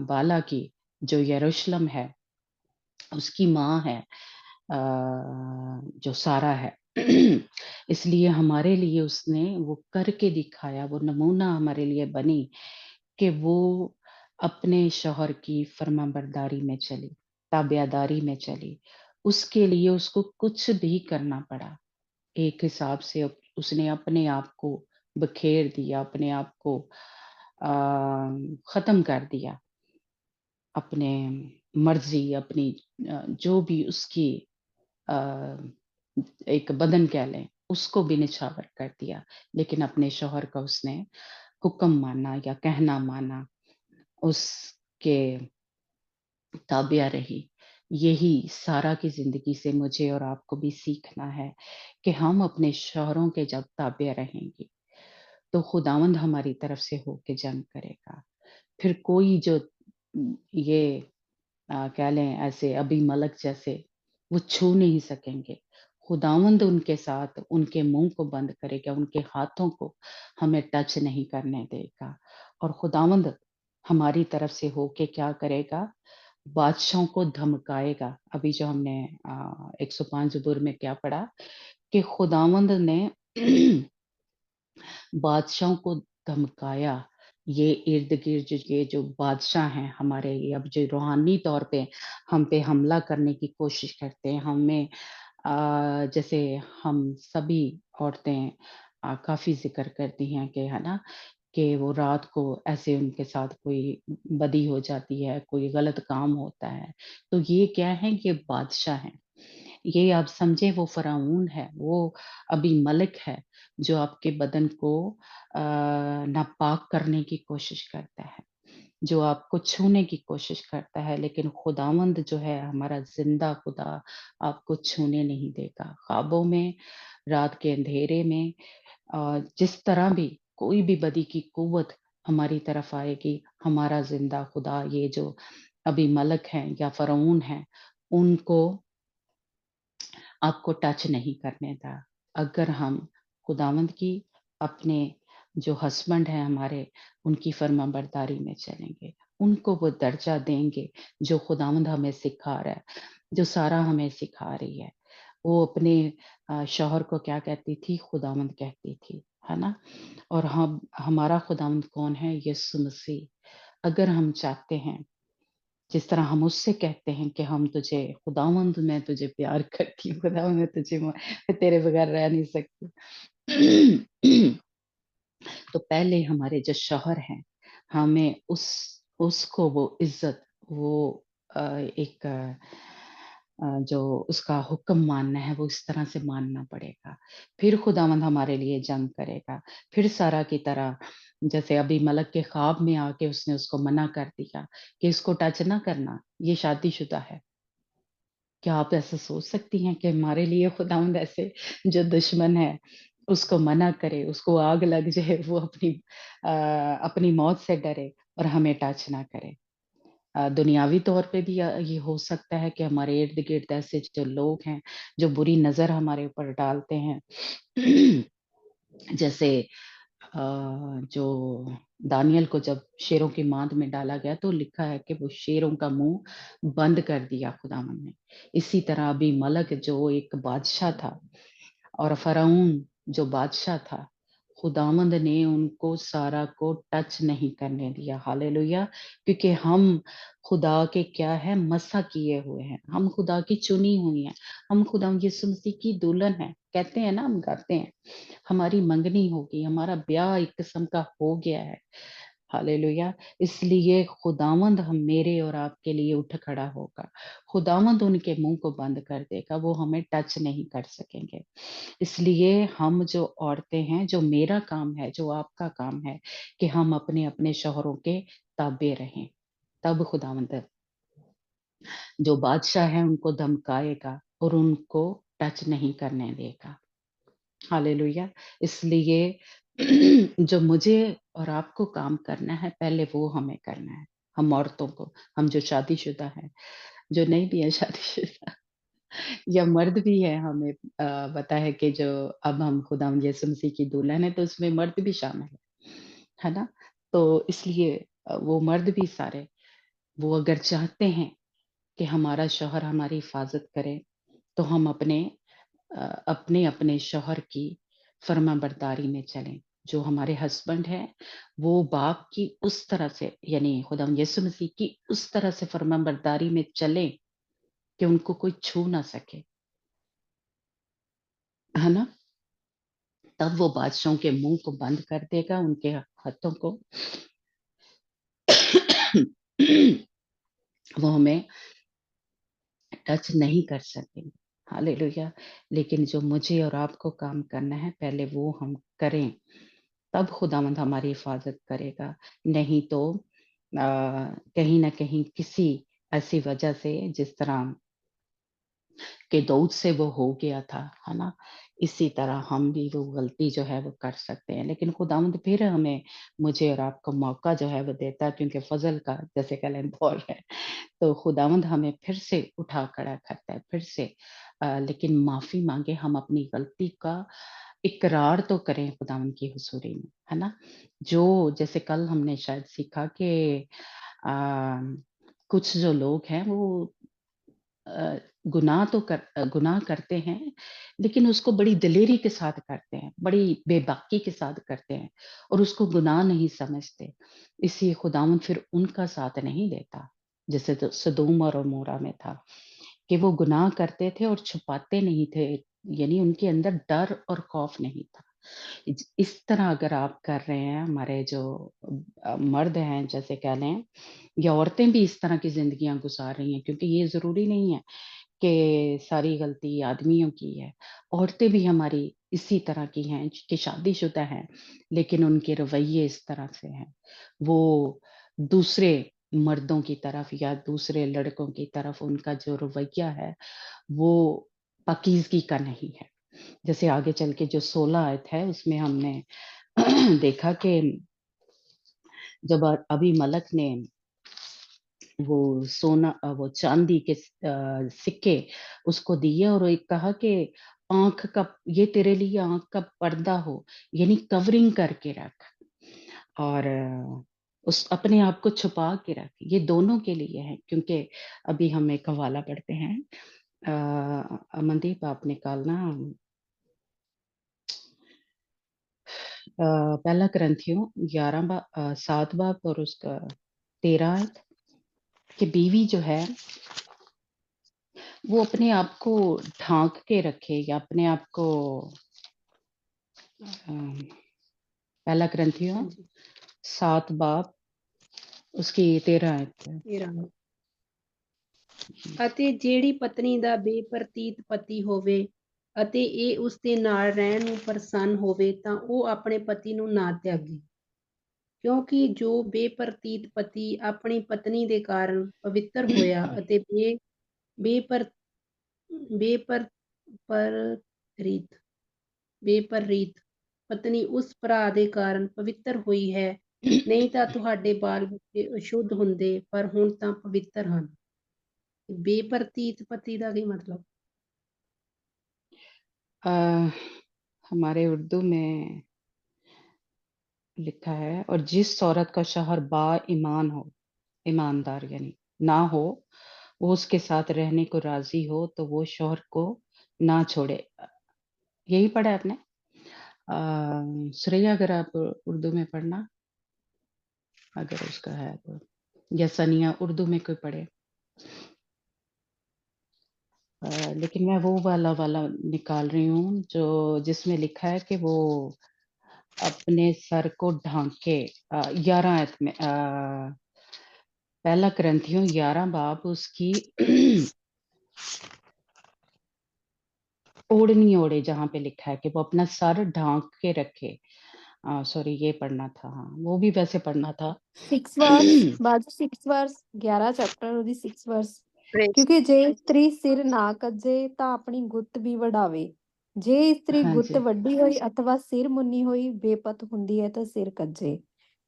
बाला की जो यरूशलेम है उसकी माँ है, जो सारा है। इसलिए हमारे लिए उसने वो करके दिखाया, वो नमूना हमारे लिए बनी कि वो अपने शौहर की फर्माबरदारी में चली, ताबियादारी में चली। उसके लिए उसको कुछ भी करना पड़ा। एक हिसाब से उसने अपने आप को बखेर दिया, अपने आप को खत्म कर दिया, अपने मर्जी, अपनी जो भी उसकी एक बदन कह लें, उसको भी निछावर कर दिया। लेकिन अपने शौहर का उसने हुक्म माना या कहना माना, उसके ताबिया रही। यही सारा की जिंदगी से मुझे और आपको भी सीखना है कि हम अपने शौहरों के जब ताबिया रहेंगे तो खुदावंद हमारी तरफ से होके जंग करेगा। फिर कोई जो ये कह लें ऐसे अभी मलक जैसे, वो छू नहीं सकेंगे। खुदावंद उनके साथ उनके मुंह को बंद करेगा, उनके हाथों को हमें टच नहीं करने देगा, और खुदावंद हमारी तरफ से होके क्या करेगा, बादशाहों को धमकाएगा। अभी जो हमने 105 ज़बूर में क्या पढ़ा कि खुदावंद ने बादशाहों को धमकाया। ये इर्द-गिर्द ये जो बादशाह हैं हमारे, ये अब जो रूहानी तौर पे हम पे हमला करने की कोशिश करते हैं, हमें जैसे हम सभी औरतें काफ़ी ज़िक्र करती हैं कि है ना, कि वो रात को ऐसे उनके साथ कोई बदी हो जाती है, कोई गलत काम होता है। तो ये क्या है, ये बादशाह हैं। ये आप समझे वो फ़िरौन है, वो अभी मलिक है जो आपके बदन को नापाक करने की कोशिश करता है, जो आपको छूने की कोशिश करता है। लेकिन खुदावंद जो है हमारा ज़िंदा खुदा आपको छूने नहीं देगा। ख्वाबों में, रात के अंधेरे में जिस तरह भी कोई भी बदी की कुव्वत हमारी तरफ आएगी, हमारा ज़िंदा खुदा ये जो अभी मलिक हैं या फ़िरौन हैं, उनको आपको टच नहीं करने था। अगर हम खुदावंद की, अपने जो हस्बैंड हैं हमारे, उनकी फर्माबरदारी में चलेंगे, उनको वो दर्जा देंगे जो खुदावंद हमें सिखा रहा है, जो सारा हमें सिखा रही है। वो अपने शौहर को क्या कहती थी, खुदावंद कहती थी, है ना। और हम, हमारा खुदावंद कौन है, यीशु मसीह। अगर हम चाहते हैं, जिस तरह हम उससे कहते हैं कि हम तुझे खुदावंद, मैं तुझे प्यार करती हूँ, खुदावंद मैं तेरे बगैर रह नहीं सकती। तो पहले हमारे जो शौहर हैं, हमें उसको वो इज्जत, वो एक जो उसका हुक्म मानना है वो इस तरह से मानना पड़ेगा। फिर खुदावंद हमारे लिए जंग करेगा। फिर सारा की तरह जैसे अभी मलक के ख्वाब में आके उसने उसको मना कर दिया कि इसको टच ना करना, ये शादीशुदा है। क्या आप ऐसा सोच सकती हैं कि हमारे लिए खुदावंद ऐसे जो दुश्मन है उसको मना करे, उसको आग लग जाए, वो अपनी मौत से डरे और हमें टच ना करे। दुनियावी तौर पे भी ये हो सकता है कि हमारे इर्द-गिर्द ऐसे जो लोग हैं, जो बुरी नज़र हमारे ऊपर डालते हैं। जैसे जो दानियल को जब शेरों की माँद में डाला गया तो लिखा है कि वो शेरों का मुँह बंद कर दिया खुदावंद ने। इसी तरह अभी मलक जो एक बादशाह था और फ़िरौन जो बादशाह था, खुदावंद ने उनको सारा को टच नहीं करने दिया, हालेलुया! क्योंकि हम खुदा के क्या हैं, मसा किए हुए हैं, हम खुदा की चुनी हुई हैं, हम खुदा यीशु मसीह की दुल्हन हैं। कहते हैं ना, हम गाते हैं, हमारी मंगनी होगी, हमारा ब्याह एक किस्म का हो गया है, हालेलुया! इसलिए खुदावंद हम मेरे और आपके लिए उठ खड़ा होगा, खुदावंद उनके मुँह को बंद कर देगा, वो हमें टच नहीं कर सकेंगे। इसलिए हम जो औरतें हैं, जो मेरा काम है, जो आपका काम है कि हम अपने-अपने शौहरों के ताबे रहें। तब खुदावंद जो बादशाह है उनको धमकाएगा और उनको टच नहीं करने देगा। हालेलुया! इसलिए जो मुझे और आपको काम करना है, पहले वो हमें करना है। हम औरतों को, हम जो शादीशुदा हैं, जो नहीं भी है शादीशुदा या मर्द भी है, हमें पता है कि जो अब हम खुदावंद यीशु मसीह की दुल्हन है तो उसमें मर्द भी शामिल है ना? तो इसलिए वो मर्द भी सारे वो अगर चाहते हैं कि हमारा शौहर हमारी हिफाज़त करे, तो हम अपने शौहर की फर्माबरदारी में चलें। जो हमारे हस्बैंड हैं, वो बाप की उस तरह से यानी खुदावंद यीशु मसीह की उस तरह से फर्माबरदारी में चलें कि उनको कोई छू ना सके, है ना? तब वो बादशाहों के मुँह को बंद कर देगा, उनके हाथों को वो हमें टच नहीं कर सकेंगे। हालेलुया! लेकिन जो मुझे और आपको काम करना है, पहले वो हम करें, तब खुदावंद हमारी हिफ़ाज़त करेगा। नहीं तो कहीं न कहीं किसी ऐसी वजह से जिस तरह कि दाऊद से वो हो गया था, है ना? इसी तरह हम भी वो गलती जो है वो कर सकते हैं। लेकिन खुदावंद फिर हमें मुझे और आपको मौका जो है वो देता है क्योंकि फ़ज़ल का जैसे कह लें दौर है। तो खुदावंद हमें फिर से उठा खड़ा करता है, फिर से लेकिन माफ़ी माँगे, हम अपनी गलती का इकरार तो करें खुदावंद की हुज़ूरी में, है ना? जो जैसे कल हमने शायद सीखा कि अ, कुछ जो लोग हैं वो गुनाह करते हैं, लेकिन उसको बड़ी दिलेरी के साथ करते हैं, बड़ी बेबाकी के साथ करते हैं और उसको गुनाह नहीं समझते। इसलिए खुदावंद फिर उनका साथ नहीं देता, जैसे तो सदोम और अमोरा में था, कि वो गुनाह करते थे और छुपाते नहीं थे, यानी उनके अंदर डर और खौफ नहीं था। इस तरह अगर आप कर रहे हैं, हमारे जो मर्द हैं जैसे कह लें या औरतें भी इस तरह की ज़िंदगियाँ गुज़ार रही हैं, क्योंकि ये ज़रूरी नहीं है कि सारी गलती आदमियों की है। औरतें भी हमारी इसी तरह की हैं कि शादीशुदा हैं, लेकिन उनके रवैये इस तरह से हैं। वो दूसरे मर्दों की तरफ या दूसरे लड़कों की तरफ उनका जो रवैया है, वो पाकीज़गी का नहीं है। जैसे आगे चल के जो 16 आयत है उसमें हमने देखा कि जब अबीमलक ने वो चांदी के सिक्के उसको दिए और एक कहा कि आँख का ये तेरे लिए आँख का पर्दा हो, यानी कवरिंग करके रख और उस अपने आप को छुपा के रख। ये दोनों के लिए है क्योंकि अभी हम एक हवाला पढ़ते हैं अमनदीप आप निकालना पहला करंथियों 7 बाब और उसका 13 आयत कि बीवी जो है वो अपने आप को ढाँक के रखे या अपने आप को पहला हाँ ग्रंथियों जी, 7 बाब उसकी 13 आयत है। 13 ਅਤੇ ਜਿਹੜੀ ਪਤਨੀ ਦਾ ਬੇਪਰਤੀਤ ਪਤੀ ਹੋਵੇ ਅਤੇ ਇਹ ਉਸ ਦੇ ਨਾਲ ਰਹਿਣ ਨੂੰ ਪ੍ਰਸੰਨ ਹੋਵੇ ਤਾਂ ਉਹ ਆਪਣੇ ਪਤੀ ਨੂੰ ਨਾ ਤਿਆਗੇ, ਕਿਉਂਕਿ ਜੋ ਬੇਪਰਤੀਤ ਪਤੀ ਆਪਣੀ ਪਤਨੀ ਦੇ ਕਾਰਨ ਪਵਿੱਤਰ ਹੋਇਆ ਅਤੇ ਬੇਪਰ ਬੇਪਰ ਪਰਰੀਤ ਬੇਪਰਰੀਤ ਪਤਨੀ ਉਸ ਭਰਾ ਦੇ ਕਾਰਨ ਪਵਿੱਤਰ ਹੋਈ ਹੈ। ਨਹੀਂ ਤਾਂ ਤੁਹਾਡੇ ਬਾਲ ਬੱਚੇ ਅਸ਼ੁੱਧ ਹੁੰਦੇ, ਪਰ ਹੁਣ ਤਾਂ ਪਵਿੱਤਰ ਹਨ। ਬੇਪਰਤੀਤ ਪਤੀ ਦਾ ਕੀ मतलब? हमारे उर्दू में लिखा है, और जिस औरत का शौहर बा ईमान हो, ईमानदार यानी ना हो, वो उसके साथ रहने को राजी हो तो वो शौहर को ना छोड़े। यही पढ़ा है आपने? सुरैया, अगर आप उर्दू में पढ़ना, अगर उसका है तो, या सनिया उर्दू में कोई पढ़े। लेकिन मैं वो वाला निकाल रही हूँ जो जिसमें लिखा है कि वो अपने सर को ढांके। 11 आयत में, पहला करंथियों 11 बाब उसकी ओढ़नी ओढ़े, जहाँ पे लिखा है कि वो अपना सर ढांक के रखे। सॉरी, ये पढ़ना था। हाँ, वो भी वैसे पढ़ना था। 6 वर्स ਬਾਜੂ 6 वर्स 11 ਚੈਪਟਰ ਉਹਦੀ 6 वर्स ਕਿਉਂਕਿ ਜੇ ਇਸਤਰੀ ਸਿਰ ਨਾ ਕੱਜੇ ਤਾਂ ਆਪਣੀ ਗੁੱਤ ਵੀ ਵਡਾਵੇ, ਜੇ ਇਸਤਰੀ हाँ ਗੁੱਤ जी, ਵੱਡੀ ਹੋਈ ਅਥਵਾ ਸਿਰ ਮੁੰਨੀ ਹੋਈ ਬੇਪਤ ਹੁੰਦੀ ਹੈ ਤਾਂ ਸਿਰ ਕੱਜੇ,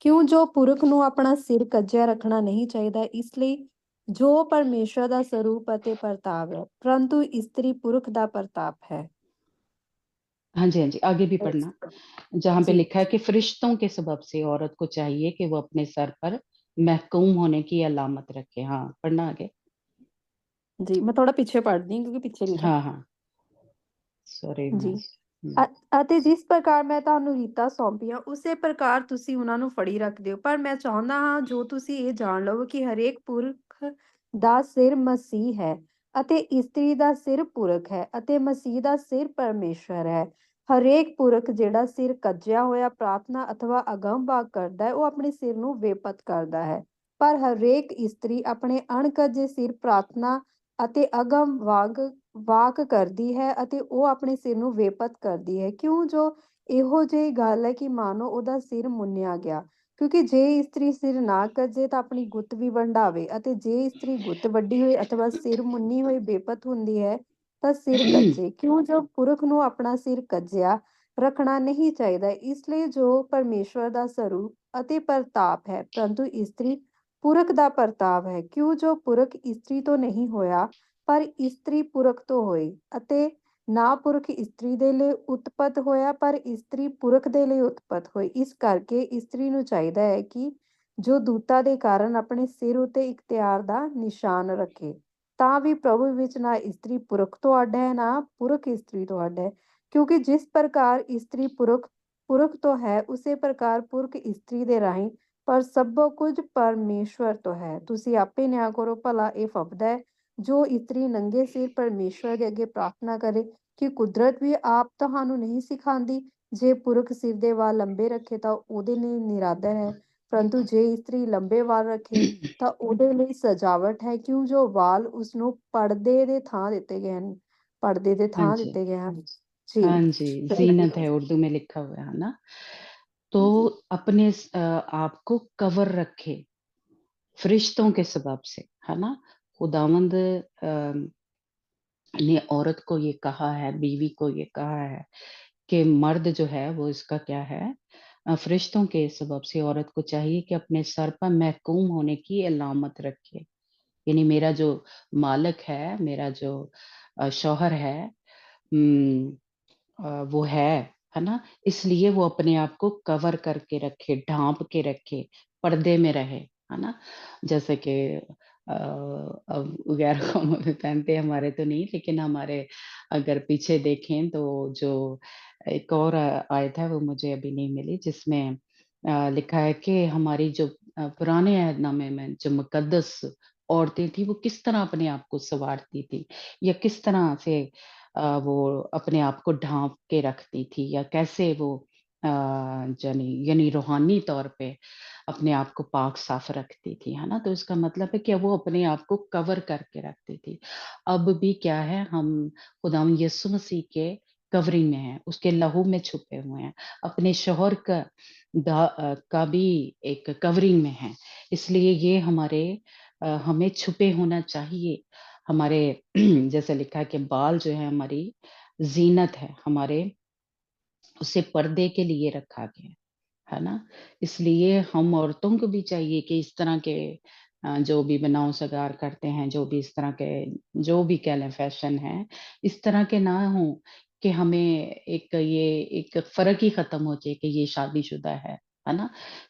ਕਿਉਂ ਜੋ ਪੁਰਖ ਨੂੰ ਆਪਣਾ ਸਿਰ ਕੱਜਿਆ ਰੱਖਣਾ ਨਹੀਂ ਚਾਹੀਦਾ, ਇਸ ਲਈ ਜੋ ਪਰਮੇਸ਼ਰ ਦਾ ਸਰੂਪ ਅਤੇ ਪ੍ਰਤਾਪ ਹੈ, ਪਰੰਤु ਇਸਤਰੀ ਪੁਰਖ ਦਾ ਪ੍ਰਤਾਪ ਹੈ। हाँ जी, हाँ जी, आगे भी पढ़ना, जहाँ पे जी लिखा है कि फरिश्तों के सबब से औरत को चाहिए कि वो अपने सर पर महकूम होने की अलामत रखे। हाँ, पढ़ना आगे। जी मैं थोड़ा पीछे पढ़ दी क्योंकि पीछे नहीं था। हाँ हाँ, सॉरी ਜੀ मैं। ਅਤੇ ਜਿਸ ਪ੍ਰਕਾਰ ਮੈਂ ਤੁਹਾਨੂੰ ਰੀਤਾਂ ਸੌਂਪੀਆਂ ਉਸੇ ਪ੍ਰਕਾਰ ਤੁਸੀਂ ਉਹਨਾਂ ਨੂੰ ਫੜੀ ਰੱਖਦੇ ਹੋ, ਪਰ ਮੈਂ ਚਾਹੁੰਦਾ ਹਾਂ ਜੋ ਤੁਸੀਂ ਇਹ ਜਾਣ ਲਵੋ ਕਿ ਹਰੇਕ ਪੁਰਖ ਦਾ ਸਿਰ ਮਸੀਹ ਹੈ ਅਤੇ ਇਸਤਰੀ ਦਾ ਸਿਰ ਪੁਰਖ ਹੈ ਅਤੇ ਮਸੀਹ ਦਾ ਸਿਰ ਪਰਮੇਸ਼ਰ ਹੈ। ਹਰੇਕ ਪੁਰਖ ਜਿਹੜਾ ਸਿਰ ਕੱਜਿਆ ਹੋਇਆ ਪ੍ਰਾਰਥਨਾ ਅਥਵਾ ਅਗਮ ਵਾਕ ਕਰਦਾ ਹੈ ਉਹ ਆਪਣੇ ਸਿਰ ਨੂੰ ਵੇਪਤ ਕਰਦਾ ਹੈ, ਪਰ ਹਰੇਕ ਇਸਤਰੀ ਆਪਣੇ ਅਣਕੱਜੇ ਸਿਰ ਪ੍ਰਾਰਥਨਾ ਅਤੇ ਅਗਮ ਵਾਕ ਕਰਦੀ ਹੈ ਅਤੇ ਉਹ ਆਪਣੇ ਸਿਰ ਨੂੰ ਵੇਪਤ ਕਰਦੀ ਹੈ, ਕਿਉਂ ਜੋ ਇਹੋ ਜਿਹੀ ਗੱਲ ਹੈ ਕਿ ਮਾਨੋ ਉਹਦਾ ਸਿਰ ਮੁੰਨਿਆ ਗਿਆ, ਕਿਉਂਕਿ ਜੇ ਇਸਤਰੀ ਸਿਰ ਨਾ ਕੱਜੇ ਤਾਂ ਆਪਣੀ ਗੁੱਤ ਵੀ ਵੰਡਾਵੇ, ਅਤੇ ਜੇ ਇਸਤਰੀ ਗੁੱਤ ਵੱਡੀ ਹੋਈ ਅਥਵਾ ਸਿਰ ਮੁੰਨੀ ਹੋਈ ਬੇਪਤ ਹੁੰਦੀ ਹੈ ਤਾਂ ਸਿਰ ਕੱਜੇ, ਕਿਉਂ ਜੋ ਪੁਰਖ ਨੂੰ ਆਪਣਾ ਸਿਰ ਕੱਜਿਆ ਰੱਖਣਾ ਨਹੀਂ ਚਾਹੀਦਾ, ਇਸ ਲਈ ਜੋ ਪਰਮੇਸ਼ਵਰ ਦਾ ਸਰੂਪ ਅਤੇ ਪ੍ਰਤਾਪ ਹੈ, ਪਰੰਤੂ ਇਸਤਰੀ ਪੁਰਖ ਦਾ ਪ੍ਰਤਾਪ ਹੈ, ਕਿਉਂ ਜੋ ਪੁਰਖ ਇਸਤਰੀ ਤੋਂ ਨਹੀਂ ਹੋਇਆ ਪਰ ਇਸਤਰੀ ਪੁਰਖ ਤੋਂ ਹੋਈ, ਅਤੇ ਨਾ ਪੁਰਖ ਇਸਤਰੀ ਦੇ ਲਈ ਉਤਪਤ ਹੋਇਆ ਪਰ ਇਸਤਰੀ ਪੁਰਖ ਦੇ ਲਈ ਉਤਪਤ ਹੋਈ। ਇਸ ਕਰਕੇ ਇਸਤਰੀ ਨੂੰ ਚਾਹੀਦਾ ਹੈ ਕਿ ਜੋ ਦੂਤਾਂ ਦੇ ਕਾਰਨ ਆਪਣੇ ਸਿਰ ਉਤੇ ਇਖਤਿਆਰ ਦਾ ਨਿਸ਼ਾਨ ਰੱਖੇ, ਤਾਂ ਵੀ ਪ੍ਰਭੂ ਵਿੱਚ ਨਾ ਇਸਤਰੀ ਪੁਰਖ ਤੋਂ ਅੱਡ ਹੈ ਨਾ ਪੁਰਖ ਇਸਤਰੀ ਤੋਂ ਅੱਡ ਹੈ, ਕਿਉਂਕਿ ਜਿਸ ਪ੍ਰਕਾਰ ਇਸਤਰੀ ਪੁਰਖ ਤੋਂ ਹੈ ਉਸੇ ਪ੍ਰਕਾਰ ਪੁਰਖ ਇਸਤਰੀ ਦੇ ਰਾਹੀਂ, ਪਰ ਸਭ ਕੁਝ ਪਰਮੇਸ਼ਵਰ ਤੋਂ ਹੈ। ਤੁਸੀਂ ਆਪੇ ਨਿਆਂ ਕਰੋ, ਭਲਾ ਇਹ ਫਬਦਾ ਹੈ ਜੋ ਇਸਤਰੀ ਨੰਗੇ ਸਿਰ ਪਰਮੇਸ਼ਵਰ ਦੇ ਅੱਗੇ ਪ੍ਰਾਰਥਨਾ ਕਰੇ ਕਿ ਕੁਦਰਤ ਵੀ ਆਪ ਤੁਹਾਨੂੰ ਨਹੀਂ ਸਿਖਾਉਂਦੀ, ਜੇ ਪੁਰਖ ਸਿਰ ਦੇ ਵਾਲ ਲੰਬੇ ਰੱਖੇ ਤਾਂ ਉਹਦੇ ਲਈ ਨਿਰਾਦਰ ਹੈ, ਪਰੰਤੂ ਜੇ ਇਸਤਰੀ ਲੰਬੇ ਵਾਲ ਰੱਖੇ ਤਾਂ ਉਹਦੇ ਲਈ ਸਜਾਵਟ ਹੈ, ਕਿਉਂ ਜੋ ਵਾਲ ਉਸਨੂੰ ਪਰਦੇ ਦੇ ਥਾਂ ਦਿੱਤੇ ਗਏ ਹਨ, ਪਰਦੇ ਦੇ हाँ ਥਾਂ जी, ਦਿੱਤੇ ਗਏ ਹਨ। ਜੀ हाँ जी, जीनत है, उर्दू में लिखा हुआ है ना। तो अपने आप को कवर रखे फरिश्तों के सबब से, है ना। खुदावंद ने औरत को ये कहा है, बीवी को ये कहा है कि मर्द जो है वो इसका क्या है, फरिश्तों के सबब से औरत को चाहिए कि अपने सर पर महकूम होने की अलामत रखे, यानी मेरा जो मालिक है, मेरा जो शौहर है, वो है ना, इसलिए वो अपने आप को कवर करके रखे, ढांप के रखे, पर्दे में रहे, है ना। जैसे कि अब गैर कौम में पहनते हैं, हमारे तो नहीं, लेकिन हमारे अगर पीछे देखें तो जो एक और आयत है वो मुझे अभी नहीं मिली, जिसमें लिखा है कि हमारी जो पुराने अहदनामे में जो मुकद्दस औरतें थी वो किस तरह अपने आप को संवारती थी, या किस तरह से वो अपने आप को ढांप के रखती थी, या कैसे वो यानी रूहानी तौर पे अपने आप को पाक साफ रखती थी, है ना? तो इसका मतलब है कि वो अपने आप को कवर करके रखती थी। अब भी क्या है, हम खुदावंद यीशु मसीह के कवरिंग में हैं, उसके लहू में छुपे हुए हैं, अपने शौहर का भी एक कवरिंग में हैं। इसलिए ये हमें छुपे होना चाहिए। हमारे जैसे लिखा है कि बाल जो है हमारी ज़ीनत है, उसे पर्दे के लिए रखा गया है ना? इसलिए हम औरतों को भी चाहिए कि इस तरह के जो भी बनाव सगार करते हैं, जो भी इस तरह के जो भी कह लें फैशन है, इस तरह के ना हों कि हमें एक फ़र्क ही ख़त्म हो जाए कि ये शादीशुदा है ना?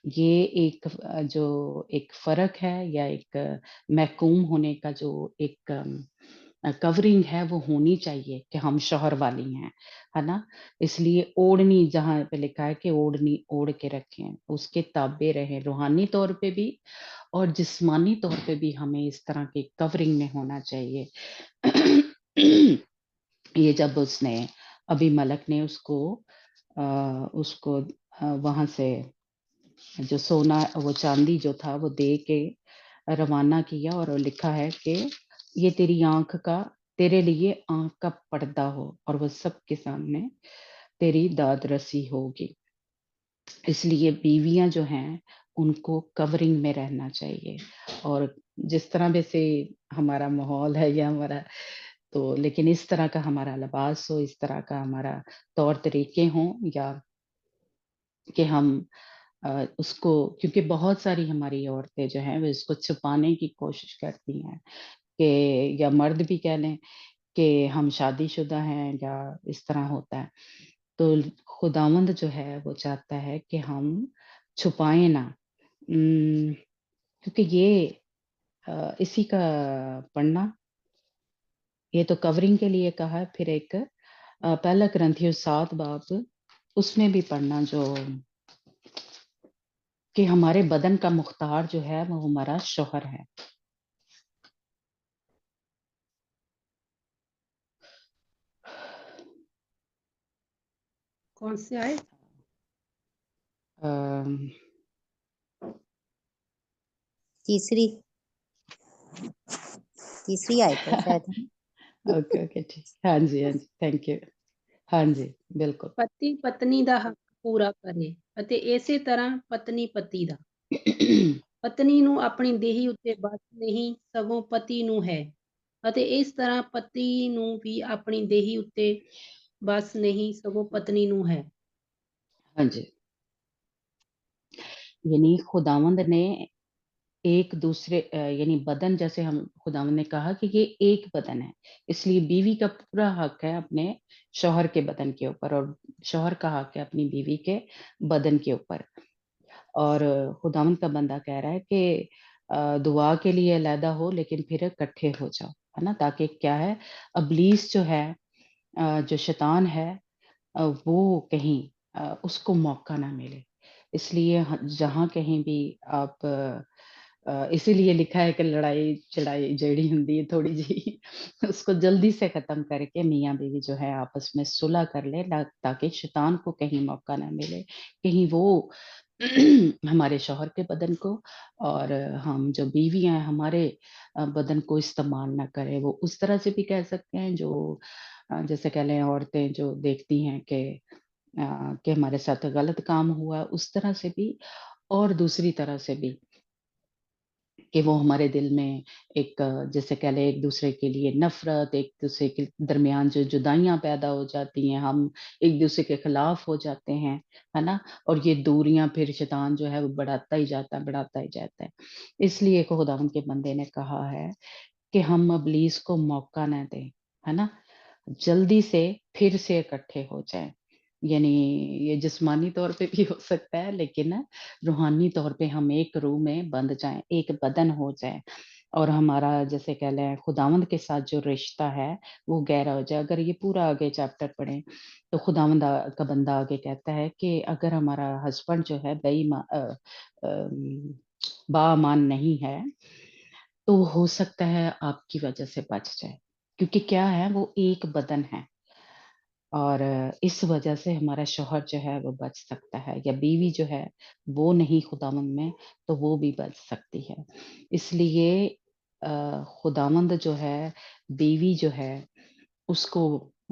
ये जो एक फ़र्क है या एक महकूम होने का जो एक कवरिंग है वो होनी चाहिए कि हम शौहर वाली हैं, है ना? इसलिए ओढ़नी जहाँ पे लिखा है कि ओढ़नी ओढ़ के रखें, उसके ताबे रहें, रूहानी तौर पे भी और जिस्मानी तौर पे भी हमें इस तरह की कवरिंग में होना चाहिए। ये जब अबीमेलेक ने उसको वहाँ से जो सोना वो चांदी जो था वो दे के रवाना किया और लिखा है कि ये तेरे लिए आँख का पर्दा हो और वो सबके सामने तेरी दाद रसी होगी। इसलिए बीवियाँ जो हैं, उनको कवरिंग में रहना चाहिए और जिस तरह वैसे हमारा माहौल है या हमारा तो लेकिन इस तरह का हमारा लिबास हो, इस तरह का हमारा तौर-तरीके हों या कि हम उसको क्योंकि बहुत सारी हमारी औरतें जो हैं, वो इसको छुपाने की कोशिश करती हैं कि या मर्द भी कह लें कि हम शादीशुदा हैं या इस तरह होता है। तो खुदावंद जो है वो चाहता है कि हम छुपाएँ ना क्योंकि इसी का पढ़ना ये तो कवरिंग के लिए कहा है फिर एक पहला कुरिन्थियों 7 बाब उसमें भी पढ़ना जो कि हमारे बदन का मुख्तार जो है वो हमारा शौहर है। कौन से आए? अम, तीसरी आयत है शायद, है ना? ओके, ओके ठीक। हाँ जी, हाँ जी, थैंक यू। हाँ जी, बिल्कुल। ਪਤੀ ਪਤਨੀ ਦਾ ਹੱਕ ਪੂਰਾ ਕਰੇ ਅਤੇ ਇਸੇ ਤਰ੍ਹਾਂ ਪਤਨੀ ਪਤੀ ਦਾ। ਪਤਨੀ ਨੂੰ ਆਪਣੀ ਦੇਹੀ ਉੱਤੇ ਬਸ ਨਹੀਂ ਸਗੋਂ ਪਤੀ ਨੂੰ ਹੈ ਅਤੇ ਇਸ ਤਰ੍ਹਾਂ ਪਤੀ ਨੂੰ ਵੀ ਆਪਣੀ ਦੇਹੀ ਉੱਤੇ ਬਸ नहीं सगों पत्नी ਨੂੰ है। हाँ जी, यानी खुदावंद ने एक दूसरे यानी बदन जैसे हम खुदावंद ने कहा कि ये एक बदन है, इसलिए बीवी का पूरा हक है अपने शौहर के बदन के ऊपर और शौहर का हक है अपनी बीवी के बदन के ऊपर। और खुदावंद का बंदा कह रहा है कि दुआ के लिए अलहदा हो लेकिन फिर इकट्ठे हो जाओ, है ना? ताकि क्या है इब्लीस जो है जो शैतान है वो कहीं उसको मौका ना मिले। इसलिए जहाँ कहीं भी आप इसीलिए लिखा है कि लड़ाई-झड़ाई ਜਿਹੜੀ ਹੁੰਦੀ है थोड़ी जी उसको जल्दी से खत्म करके मियाँ-बीवी जो है आपस में सुलह कर ले ताकि शैतान को कहीं मौका ना मिले। कहीं वो हमारे शौहर के बदन को और हम जो बीवियाँ हैं हमारे बदन को इस्तेमाल ना करें। वो उस तरह से भी कह सकते हैं जो जैसे कह लें औरतें जो देखती हैं कि हमारे साथ गलत काम हुआ उस तरह से भी और दूसरी तरह से भी कि वो हमारे दिल में जैसे कह लें एक-दूसरे के लिए नफ़रत, एक-दूसरे के दरमियान जो जुदाइयाँ पैदा हो जाती हैं, हम एक-दूसरे के खिलाफ हो जाते हैं, है ना? और ये दूरियाँ फिर शैतान जो है वो बढ़ाता ही जाता है, बढ़ाता ही जाता है। इसलिए खुदावंद के बंदे ने कहा है कि हम इब्लीस को मौका ना दें, है ना? जल्दी से फिर से इकट्ठे हो जाएँ। यानी ये जिस्मानी तौर पे भी हो सकता है लेकिन रूहानी तौर पे हम एक रूह में बंध जाएँ, एक बदन हो जाएँ और हमारा जैसे कह लें खुदावंद के साथ जो रिश्ता है, वो गहरा हो जाए। अगर ये पूरा आगे चैप्टर पढ़ें, तो खुदावंद का बंदा आगे कहता है कि अगर हमारा हस्बैंड जो है बाईमान नहीं है, तो हो सकता है आपकी वजह से बच जाए। क्योंकि क्या है वो एक बदन है। اور اس وجہ سے ہمارا شوہر جو ہے وہ بچ سکتا ہے، یا بیوی جو ہے وہ نہیں خداوند میں تو وہ بھی بچ سکتی ہے۔ اس لیے خداوند جو ہے بیوی جو ہے اس کو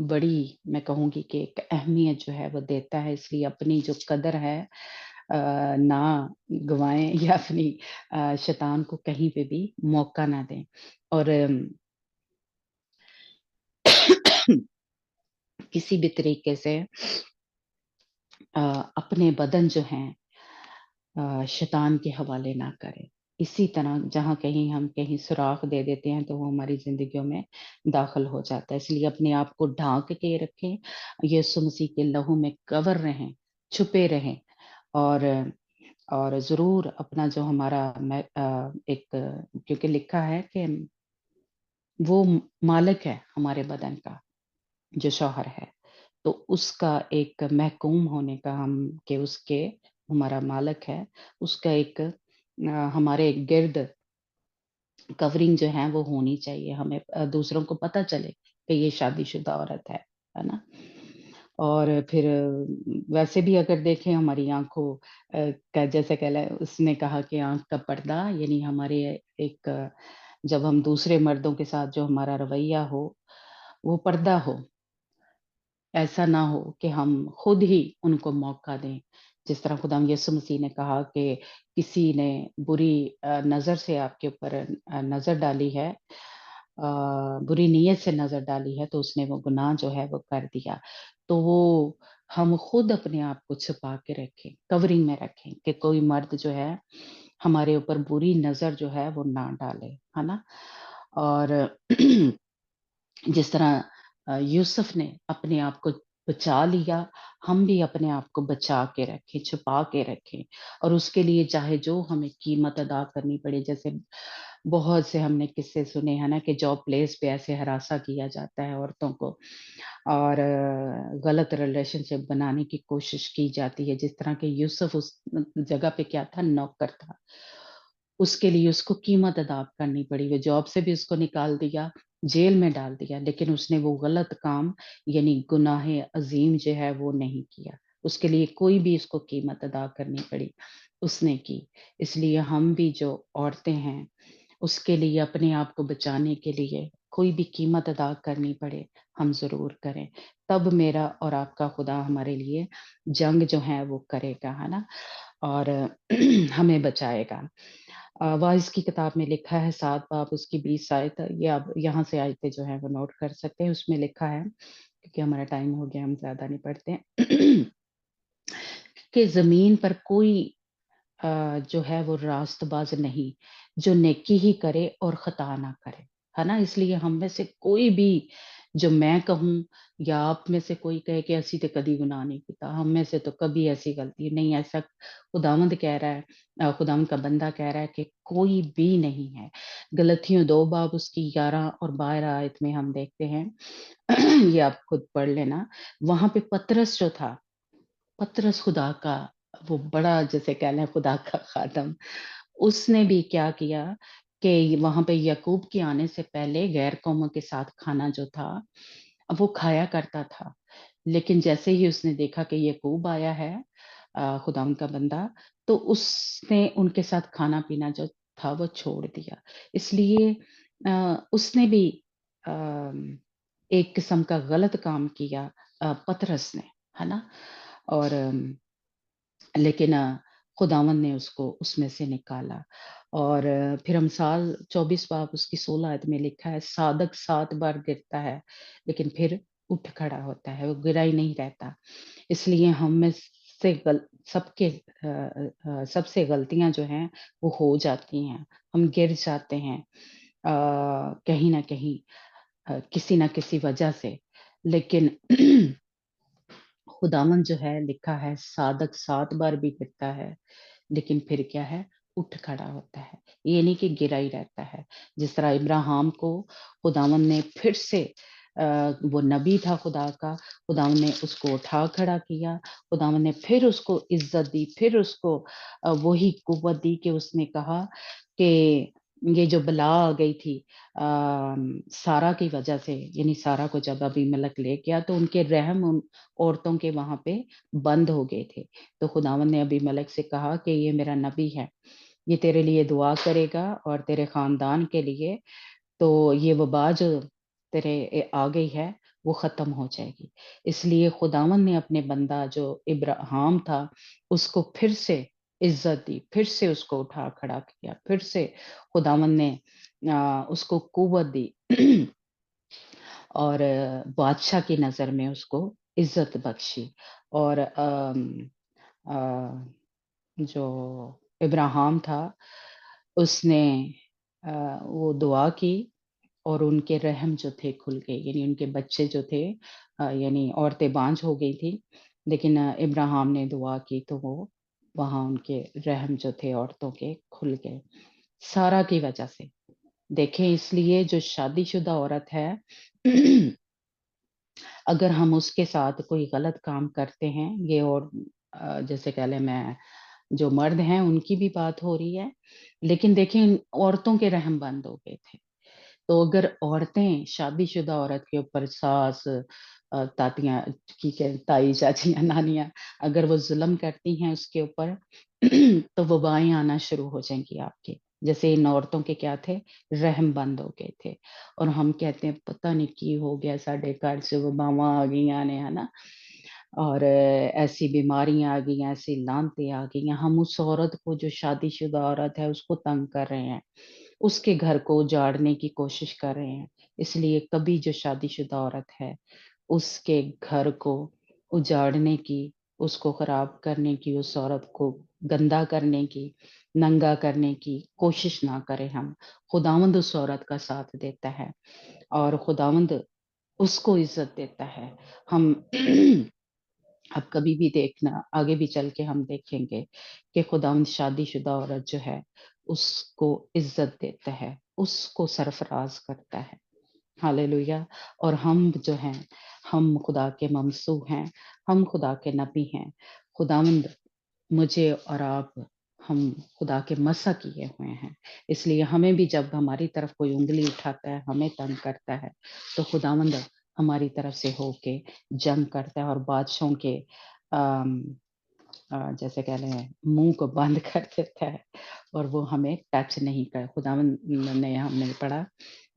بڑی میں کہوں گی کہ ایک اہمیت جو ہے وہ دیتا ہے، اس لیے اپنی جو قدر ہے نہ گوائیں یا اپنی شیطان کو کہیں پہ بھی موقع نہ دیں۔ اور کسی بھی طریقے سے اپنے بدن جو ہیں شیطان کے حوالے نہ کریں۔ اسی طرح جہاں کہیں ہم کہیں سوراخ دے دیتے ہیں تو وہ ہماری زندگیوں میں داخل ہو جاتا ہے، اس لیے اپنے آپ کو ڈھانک کے رکھیں، یسوع مسیح کے لہو میں کور رہیں، چھپے رہیں، اور ضرور اپنا جو ہمارا ایک کیونکہ لکھا ہے کہ وہ مالک ہے ہمارے بدن کا، جو شوہر ہے، تو اس کا ایک محکوم ہونے کا ہم کہ اس کے ہمارا مالک ہے، اس کا ایک ہمارے گرد کورنگ جو ہے وہ ہونی چاہیے، ہمیں دوسروں کو پتہ چلے کہ یہ شادی شدہ عورت ہے نا۔ اور پھر ویسے بھی اگر دیکھیں ہماری آنکھوں کا جیسے کہ اس نے کہا کہ آنکھ کا پردہ یعنی ہمارے ایک جب ہم دوسرے مردوں کے ساتھ جو ہمارا رویہ ہو وہ پردہ ہو، ایسا نہ ہو کہ ہم خود ہی ان کو موقع دیں، جس طرح خدا یسوع مسیح نے کہا کہ کسی نے بری نظر سے آپ کے اوپر نظر ڈالی ہے، بری نیت سے نظر ڈالی ہے تو اس نے وہ گناہ جو ہے وہ کر دیا، تو وہ ہم خود اپنے آپ کو چھپا کے رکھیں، کورنگ میں رکھیں کہ کوئی مرد جو ہے ہمارے اوپر بری نظر جو ہے وہ نہ ڈالے، ہے نا۔ اور جس طرح یوسف نے اپنے آپ کو بچا لیا، ہم بھی اپنے آپ کو بچا کے رکھیں، چھپا کے رکھیں، اور اس کے لیے چاہے جو ہمیں قیمت ادا کرنی پڑے، جیسے بہت سے ہم نے قصے سنے ہیں نا کہ جاب پلیس پہ ایسے ہراساں کیا جاتا ہے عورتوں کو، اور غلط ریلیشن شپ بنانے کی کوشش کی جاتی ہے، جس طرح کہ یوسف اس جگہ پہ کیا تھا، نوکر تھا، اس کے لیے اس کو قیمت ادا کرنی پڑی، وہ جاب سے بھی اس کو نکال دیا، جیل میں ڈال دیا، لیکن اس نے وہ غلط کام یعنی گناہ عظیم جو ہے وہ نہیں کیا، اس کے لیے کوئی بھی اس کو قیمت ادا کرنی پڑی، اس نے کی۔ اس لیے ہم بھی جو عورتیں ہیں اس کے لیے اپنے آپ کو بچانے کے لیے کوئی بھی قیمت ادا کرنی پڑے ہم ضرور کریں، تب میرا اور آپ کا خدا ہمارے لیے جنگ جو ہے وہ کرے گا، ہے نا، اور ہمیں بچائے گا۔ وائس کی کتاب میں لکھا ہے 7 باب اس کی 20 آیت، یہ آپ یہاں سے آیتیں جو ہیں وہ نوٹ کر سکتے ہیں، اس میں لکھا ہے کیونکہ ہمارا ٹائم ہو گیا ہم زیادہ نہیں پڑھتے ہیں کہ زمین پر کوئی جو ہے وہ راست باز نہیں جو نیکی ہی کرے اور خطا نہ کرے، ہے نا۔ اس لیے ہم میں سے کوئی بھی جو میں کہوں یا آپ میں سے کوئی کہے کہ ایسی تو کبھی گناہ نہیں کیتا، ہم میں سے تو کبھی ایسی غلطی نہیں، ایسا خداوند کہہ رہا ہے، خداوند کا بندہ کہہ رہا ہے کہ کوئی بھی نہیں ہے۔ غلطیوں 2 باب اس کی 11 اور 12 آیت میں ہم دیکھتے ہیں یہ آپ خود پڑھ لینا، وہاں پہ پترس جو تھا، پترس خدا کا وہ بڑا جیسے کہہ لیں خدا کا خادم، اس نے بھی کیا کیا کہ وہاں پہ یعقوب کے آنے سے پہلے غیر قوموں کے ساتھ کھانا جو تھا وہ کھایا کرتا تھا، لیکن جیسے ہی اس نے دیکھا کہ یعقوب آیا ہے خدا کا بندہ، تو اس نے ان کے ساتھ کھانا پینا جو تھا وہ چھوڑ دیا۔ اس لیے اس نے بھی ایک قسم کا غلط کام کیا پترس نے، ہے نا، اور لیکن خداوند نے اس کو اس میں سے نکالا۔ اور پھر امثال 24 باب اس کی 16 آیت میں لکھا ہے صادق 7 بار گرتا ہے لیکن پھر اٹھ کھڑا ہوتا ہے، وہ گرا ہی نہیں رہتا۔ اس لیے ہم میں سے سب سے غلطیاں جو ہیں وہ ہو جاتی ہیں، ہم گر جاتے ہیں کہیں نہ کہیں کسی نہ کسی وجہ سے، لیکن خداوند جو ہے لکھا ہے صادق 7 بار بھی گرتا ہے لیکن پھر کیا ہے، اٹھ کھڑا ہوتا ہے، یہ نہیں کہ گرا ہی رہتا ہے۔ جس طرح ابراہیم کو خداوند نے پھر سے وہ نبی تھا خدا کا، خداوند نے اس کو اٹھا کھڑا کیا، خداوند نے پھر اس کو عزت دی، پھر اس کو وہی قوت دی کہ اس نے کہا کہ ये जो बला आ गई थी सारा की वजह से, यानी सारा को जब अबीमेलेक ले गया तो उनके रहम उन औरतों के वहां पे बंद हो गए थे। तो खुदावंद ने अबीमेलेक से कहा कि ये मेरा नबी है, ये तेरे लिए दुआ करेगा और तेरे खानदान के लिए, तो ये वबा जो तेरे आ गई है वो खत्म हो जाएगी। इसलिए खुदावंद ने अपने बंदा जो इब्राहिम था उसको फिर से इज्जत दी, फिर से उसको उठा खड़ा किया, फिर से खुदावंद ने उसको कुव्वत दी और बादशाह की नजर में उसको इज्जत बख्शी। और जो इब्राहिम था उसने वो दुआ की और उनके रहम जो थे खुल गए, यानी उनके बच्चे जो थे, यानी औरतें बांझ हो गई थी, लेकिन इब्राहिम ने दुआ की तो वो वहां उनके रहम जो थे औरतों के खुल गए सारा की वजह से। देखें, इसलिए जो शादीशुदा औरत है अगर हम उसके साथ कोई गलत काम करते हैं, ये और जैसे कह लें मैं जो मर्द हैं उनकी भी बात हो रही है, लेकिन देखें इन औरतों के रहम बंद हो गए थे। तो अगर औरतें शादीशुदा औरत के ऊपर सास तातियां की ताई चाचियां नानियां अगर वो जुल्म करती हैं उसके ऊपर तो वबाएं आना शुरू हो जाएंगी आपके। जैसे इन औरतों के क्या थे, रहम बंद हो गए थे, और हम कहते हैं पता नहीं की हो गया साढ़े घर से वबावां आ गई ने, है ना, और ऐसी बीमारियां आ गई, ऐसी लानतें आ गई, हम उस औरत को जो शादीशुदा औरत है उसको तंग कर रहे हैं, उसके घर को उजाड़ने की कोशिश कर रहे हैं। इसलिए कभी जो शादीशुदा औरत है उसके घर को उजाड़ने की, उसको खराब करने की, उस औरत को गंदा करने की, नंगा करने की कोशिश ना करें हम। खुदावंद उस औरत का साथ देता है और खुदावंद उसको इज्जत देता है। हम अब कभी भी देखना, आगे भी चल के हम देखेंगे कि खुदावंद शादीशुदा औरत जो है उसको इज्जत देता है, उसको सरफराज करता है। हालेलुया। और हम जो हैं, हम खुदा के ममसू हैं, हम खुदा के नबी हैं। खुदावंद मुझे और आप, हम खुदा के मसा किए हुए हैं। इसलिए हमें भी जब हमारी तरफ कोई उंगली उठाता है, हमें तंग करता है, तो खुदावंद हमारी तरफ से होके जंग करता है और बादशाहों के अम, जैसे कह रहे हैं मुंह को बंद कर देता है और वो हमें टच नहीं कर। खुदावंद ने, हमने पढ़ा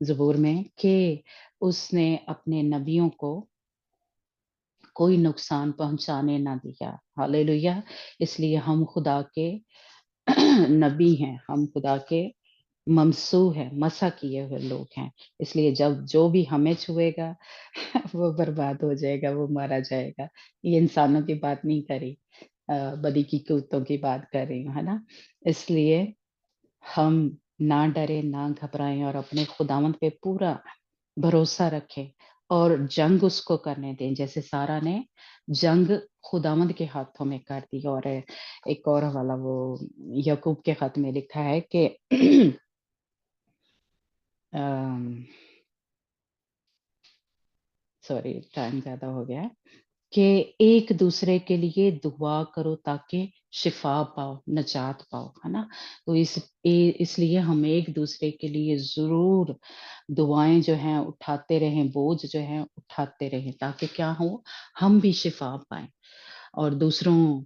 ज़बूर में कि उसने अपने नबियों को कोई नुकसान पहुंचाने ना दिया। हालेलुया। इसलिए हम खुदा के नबी हैं, हम खुदा के ममसू है, मसा किए हुए लोग हैं। इसलिए जब जो भी हमें छुएगा वो बर्बाद हो जाएगा, वो मारा जाएगा। ये इंसानों की बात नहीं करी, बदी की कुत्तों की बात कर रही हूँ, है ना। इसलिए हम ना डरे ना घबराएं और अपने खुदावंद पे पूरा भरोसा रखें और जंग उसको करने दें, जैसे सारा ने जंग खुदावंद के हाथों में कर दी। और एक और वाला वो याकूब के खत में लिखा है कि सॉरी टाइम ज्यादा हो गया है, कि एक दूसरे के लिए दुआ करो ताकि शिफा पाओ, नजात पाओ, है ना। तो इसलिए हम एक दूसरे के लिए जरूर दुआएं जो हैं उठाते रहें, बोझ जो हैं उठाते रहें, ताकि क्या हो, हम भी शिफा पाएं और दूसरों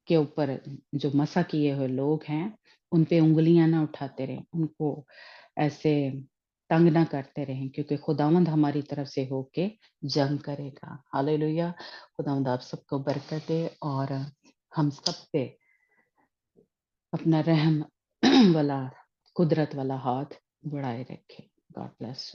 के ऊपर जो मसा किए हुए लोग हैं उन पे उंगलियां ना उठाते रहें, उनको ऐसे तंग ना करते रहें, क्योंकि खुदावंद हमारी तरफ से होके जंग करेगा। हालेलुया। खुदावंद आप सबको बरकत दे और हम सब पे अपना रहम वाला, कुदरत वाला हाथ बढ़ाए रखे। God bless.